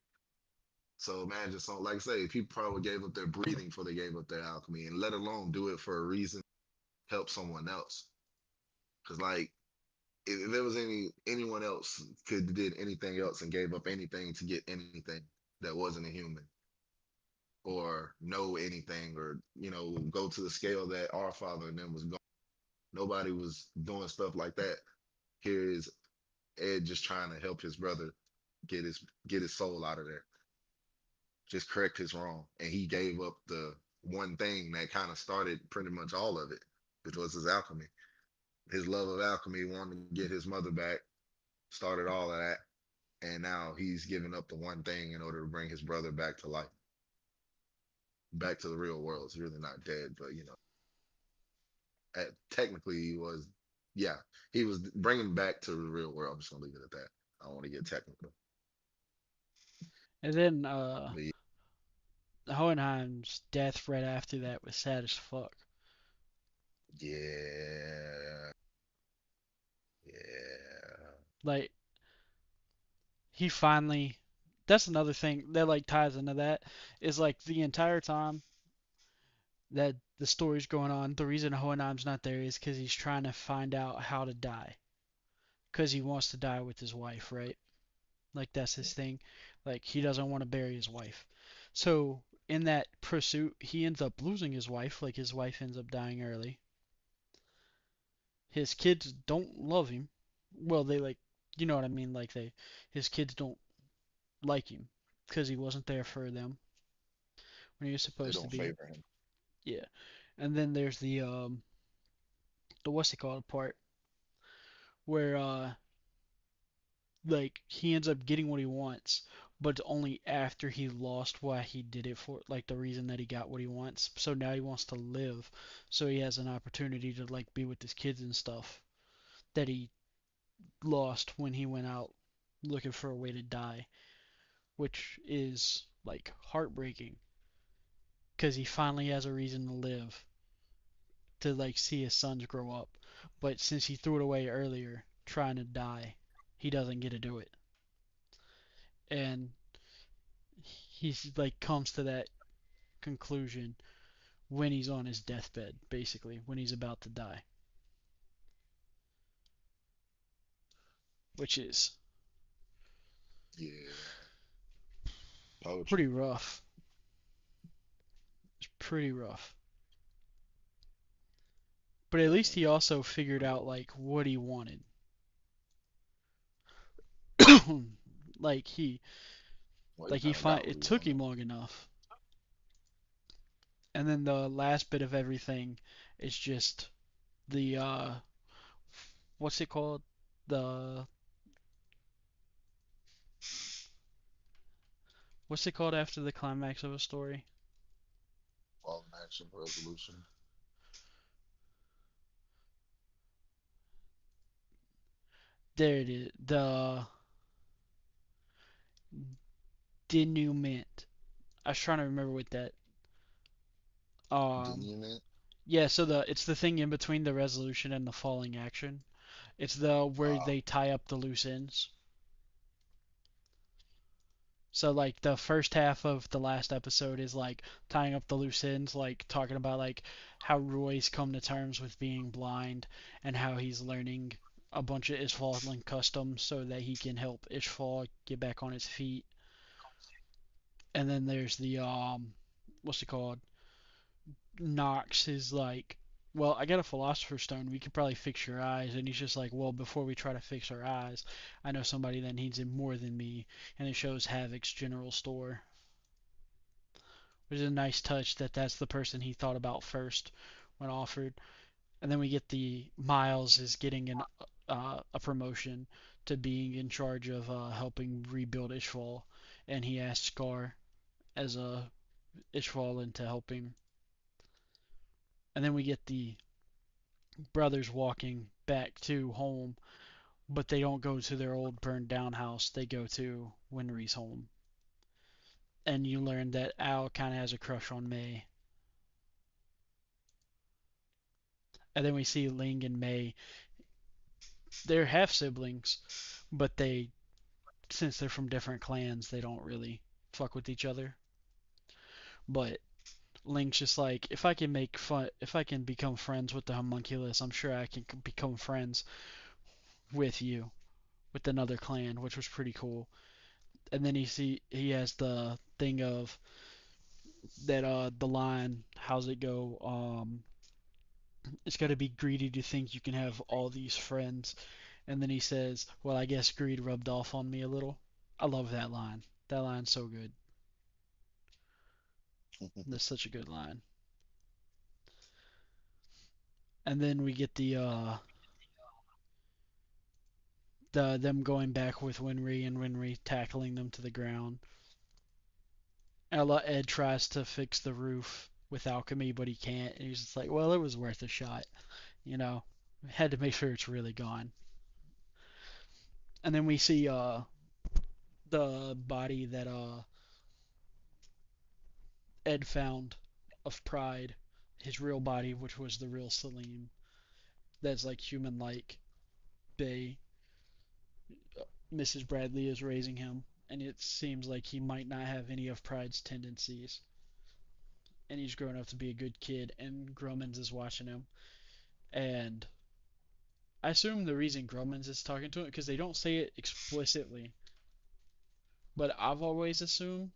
So imagine so like I say, people probably gave up their breathing before they gave up their alchemy, and let alone do it for a reason, help someone else. Because like if there was anyone else could did anything else and gave up anything to get anything that wasn't a human or know anything or go to the scale that our father and them was going. Nobody was doing stuff like that. Here is Ed just trying to help his brother get his soul out of there, just correct his wrong, and he gave up the one thing that kind of started pretty much all of it, which was his alchemy. His love of alchemy, wanting to get his mother back, started all of that, and now he's giving up the one thing in order to bring his brother back to life, back to the real world. He's really not dead, but technically he was. Yeah, he was bringing back to the real world. I'm just gonna leave it at that. I don't want to get technical, And then but yeah, Hohenheim's death right after that was sad as fuck. yeah, yeah. Like he finally. That's another thing that like ties into that is like the entire time that the story's going on, the reason Hohenheim's not there is because he's trying to find out how to die. Because he wants to die with his wife, right? Like that's his thing. Like he doesn't want to bury his wife. So in that pursuit, he ends up losing his wife. Like his wife ends up dying early. His kids don't love him. Well, they like, you know what I mean. Like his kids don't like him because he wasn't there for them when he was They supposed to don't be. favor him. Yeah. And then there's the what's it called part where like he ends up getting what he wants, but only after he lost why he did it for, like the reason that he got what he wants. So now he wants to live, so he has an opportunity to like be with his kids and stuff that he lost when he went out looking for a way to die, which is like heartbreaking because he finally has a reason to live, to like see his sons grow up. But since he threw it away earlier, trying to die, he doesn't get to do it. And he's like comes to that conclusion when he's on his deathbed, basically, when he's about to die, which is Yeah, poetry. pretty rough. It's pretty rough. But at least Definitely. he also figured out like what he wanted. like he Well, he like he kind of find got what it he took wanted. him long enough. And then the last bit of everything is just the what's it called? The what's it called after the climax of a story? All action resolution. There it is. The denouement. I was trying to remember what that. Um, Denouement. yeah. So it's the thing in between the resolution and the falling action. It's the where Ah, they tie up the loose ends. So like the first half of the last episode is like tying up the loose ends, like talking about like how Roy's come to terms with being blind and how he's learning a bunch of Ishvalan customs so that he can help Ishval get back on his feet. And then there's the what's it called? Knox is like, well, I got a philosopher's stone. We could probably fix your eyes. And he's just like, well, before we try to fix our eyes, I know somebody that needs it more than me. And it shows Havoc's general store, which is a nice touch that that's the person he thought about first when offered. And then we get the Miles is getting a promotion to being in charge of helping rebuild Ishval, and he asks Scar as a Ishvalan to help him. And then we get the brothers walking back to home, but they don't go to their old burned down house. They go to Winry's home. And you learn that Al kind of has a crush on May. And then we see Ling and May. They're half siblings, but since they're from different clans, they don't really fuck with each other. But Ling's just like, if I can become friends with the homunculus, I'm sure I can become friends with you, with another clan, which was pretty cool. And then he has the thing of that the line, how's it go? It's got to be greedy to think you can have all these friends. And then he says, well, I guess greed rubbed off on me a little. I love that line. That line's so good. That's such a good line. And then we get the them going back with Winry and Winry tackling them to the ground. Ed tries to fix the roof with alchemy, but he can't. And he's just like, well, it was worth a shot, you know. Had to make sure it's really gone. And then we see the body that Ed found of Pride, his real body, which was the real Salim, that's like human like. Bay, Mrs. Bradley is raising him, and it seems like he might not have any of Pride's tendencies. And he's grown up to be a good kid, and Grummins is watching him. And I assume the reason Grummins is talking to him, because they don't say it explicitly, but I've always assumed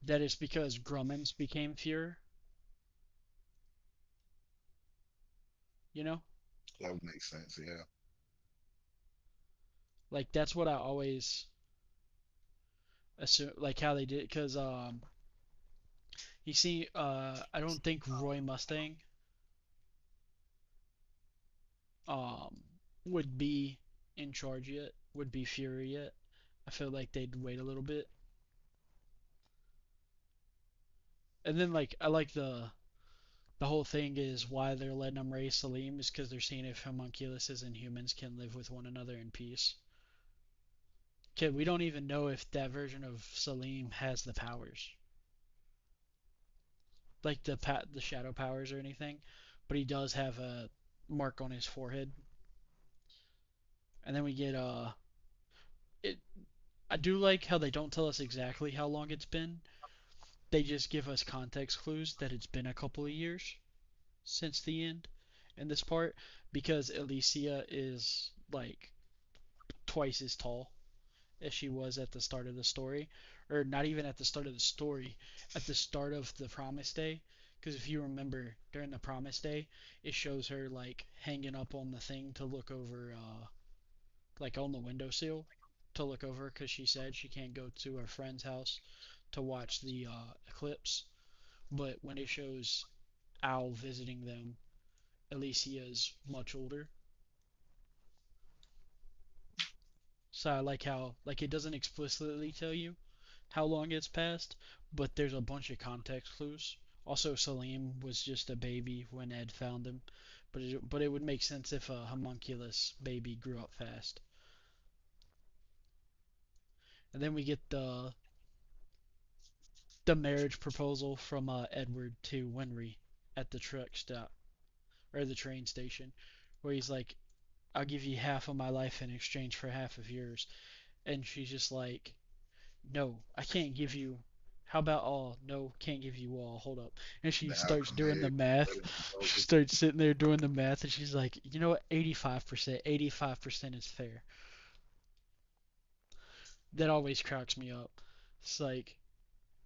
that it's because Grummins became Fuhrer, you know? that would make sense. Yeah. Like, that's what I always assume, like how they did, because, you see, I don't think Roy Mustang, um, would be. in charge yet, would be Fury yet. I feel like they'd wait a little bit. And then like I like the whole thing is why they're letting them raise Salim is because they're seeing if homunculuses and humans can live with one another in peace. Kid, we don't even know if that version of Salim has the powers, like the shadow powers or anything, but he does have a mark on his forehead. And then we get it. I do like how they don't tell us exactly how long it's been. They just give us context clues that it's been a couple of years since the end in this part because Alicia is like twice as tall as she was at the start of the story, or not even at the start of the story, at the start of the Promise Day. Because if you remember, during the Promise Day, it shows her like hanging up on the thing to look over, like on the windowsill to look over, because she said she can't go to her friend's house to watch the eclipse. But when it shows Al visiting them, Alicia is much older. So I like how like it doesn't explicitly tell you how long it's passed, but there's a bunch of context clues. Also, Salim was just a baby when Ed found him, but it would make sense if a homunculus baby grew up fast. And then we get the marriage proposal from Edward to Winry at the truck stop or the train station, where he's like, "I'll give you half of my life in exchange for half of yours," and she's just like, "No, I can't give you. How about all? No, can't give you all. Hold up." And she The starts doing the Alchemist math. wedding She proposal. starts sitting there doing the math, and she's like, "You know what? 85%. 85% is fair." That always cracks me up. It's like,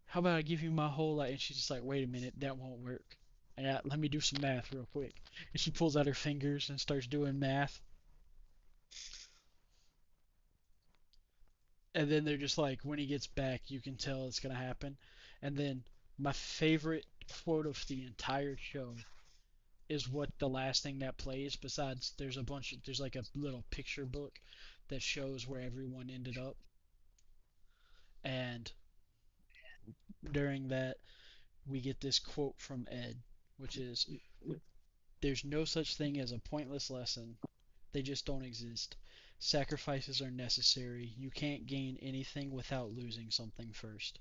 "How about I give you my whole life?" And she's just like, "Wait a minute, that won't work. Yeah, let me do some math real quick." And she pulls out her fingers and starts doing math. And then they're just like, when he gets back, you can tell it's gonna happen. And then my favorite quote of the entire show is what the last thing that plays. Besides, there's like a little picture book that shows where everyone ended up. And during that, we get this quote from Ed, which is, "There's no such thing as a pointless lesson. They just don't exist. Sacrifices are necessary. You can't gain anything without losing something first.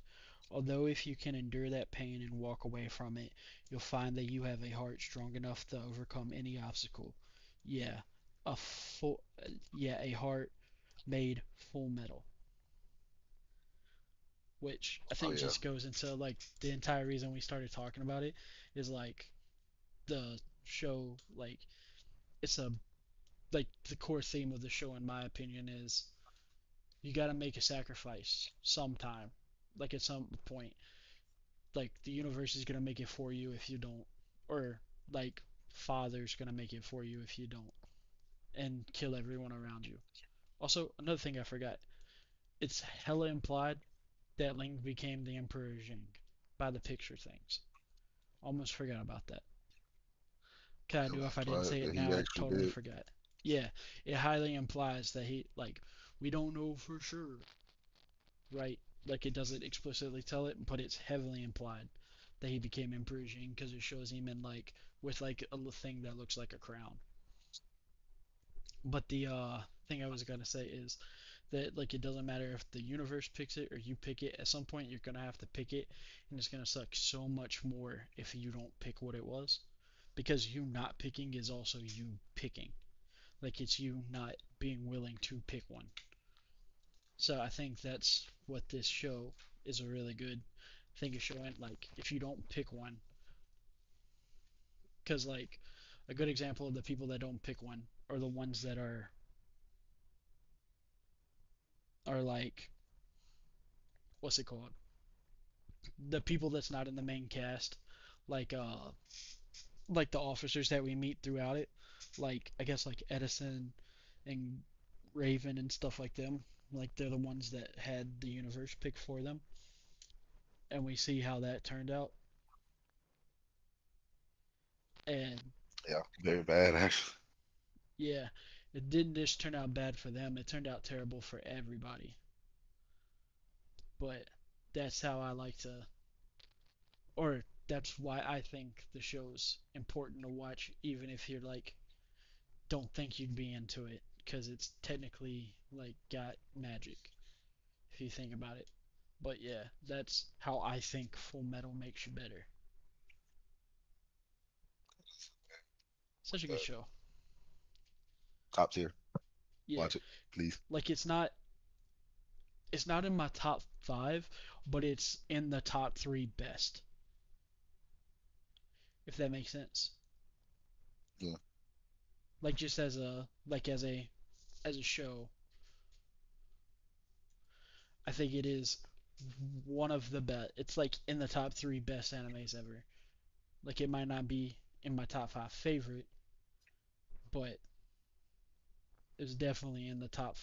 Although if you can endure that pain and walk away from it, you'll find that you have a heart strong enough to overcome any obstacle. Yeah, a heart made full metal." Which I Oh think yeah, just goes into like the entire reason we started talking about it is like the show like it's a like the core theme of the show in my opinion is you got to make a sacrifice sometime, like at some point, like the universe is going to make it for you if you don't, or like father's going to make it for you if you don't, and kill everyone around you. Also, another thing I forgot, it's hella implied that Ling became the Emperor Jing by the picture things. Almost forgot about that. 'Cause I I'm knew if I didn't glad say it that he now I'd actually totally did. forget. Yeah, it highly implies that he like we don't know for sure, right? Like it doesn't explicitly tell it, but it's heavily implied that he became Emperor Jing because it shows him in like with like a little thing that looks like a crown. But the thing I was gonna say is that like it doesn't matter if the universe picks it or you pick it. At some point you're gonna have to pick it, and it's gonna suck so much more if you don't pick what it was, because you not picking is also you picking. Like it's you not being willing to pick one. So I think that's what this show is a really good thing of showing. Like if you don't pick one, because like a good example of the people that don't pick one are the ones that are like what's it called? The people that's not in the main cast, like like the officers that we meet throughout it, like I guess like Edison and Raven and stuff like them. Like they're the ones that had the universe picked for them, and we see how that turned out. And Yeah, very bad actually. yeah, It didn't just turn out bad for them, it turned out terrible for everybody. But that's how I like to, or that's why I think the show's important to watch, even if you're like, don't think you'd be into it, because it's technically like got magic, if you think about it. But yeah, that's how I think Full Metal makes you better. Such a good But show. top tier. Yeah, Watch it, please. like it's not in my top 5, but it's in the top 3 best, if that makes sense. Yeah. Like just as a show, I think it is one of the best. It's like in the top 3 best animes ever. Like it might not be in my top 5 favorite, but it's definitely in the top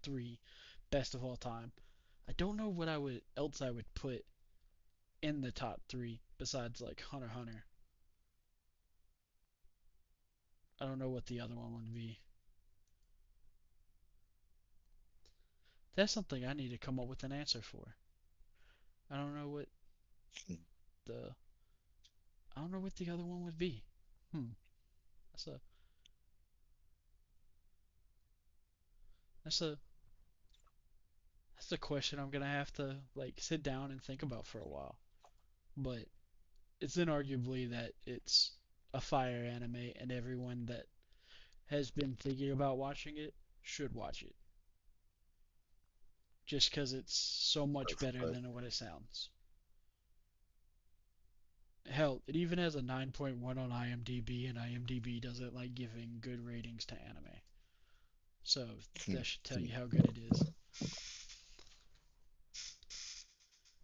3 best of all time. I don't know what I would put in the top 3 besides like Hunter x Hunter. I don't know what the other one would be. That's something I need to come up with an answer for. I don't know what the I don't know what the other one would be. Hmm. That's a that's a that's a question I'm gonna have to like sit down and think about for a while. But it's inarguably that it's a fire anime, and everyone that has been thinking about watching it should watch it. Just because it's so much That's better a fact. than what it sounds. Hell, it even has a 9.1 on IMDb, and IMDb doesn't like giving good ratings to anime. So that should tell you how good it is.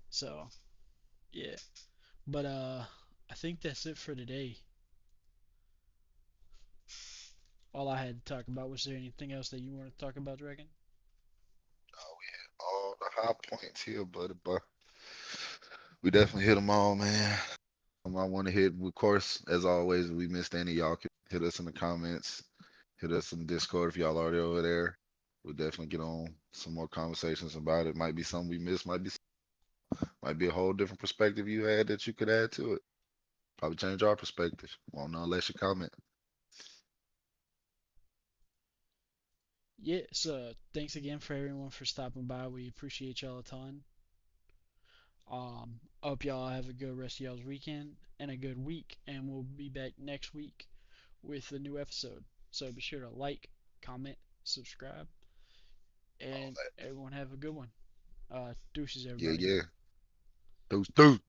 So yeah, but I think that's it for today. All I had to talk about. Was there anything else that you want to talk about, Dragon? All the high points here, buddy. But we definitely hit them all, man. I want to hit, of course, as always, if we missed any, y'all can hit us in the comments, hit us in Discord if y'all already over there. We'll definitely get on some more conversations about it. Might be something we missed, might be a whole different perspective you had that you could add to it. Probably change our perspective. Won't know unless you comment. Yeah. So thanks again for everyone for stopping by. We appreciate y'all a ton. I hope y'all have a good rest of y'all's weekend and a good week, and we'll be back next week with a new episode. So be sure to like, comment, subscribe, All and that. everyone have a good one. Deuces, Yeah, everybody. yeah. Those two.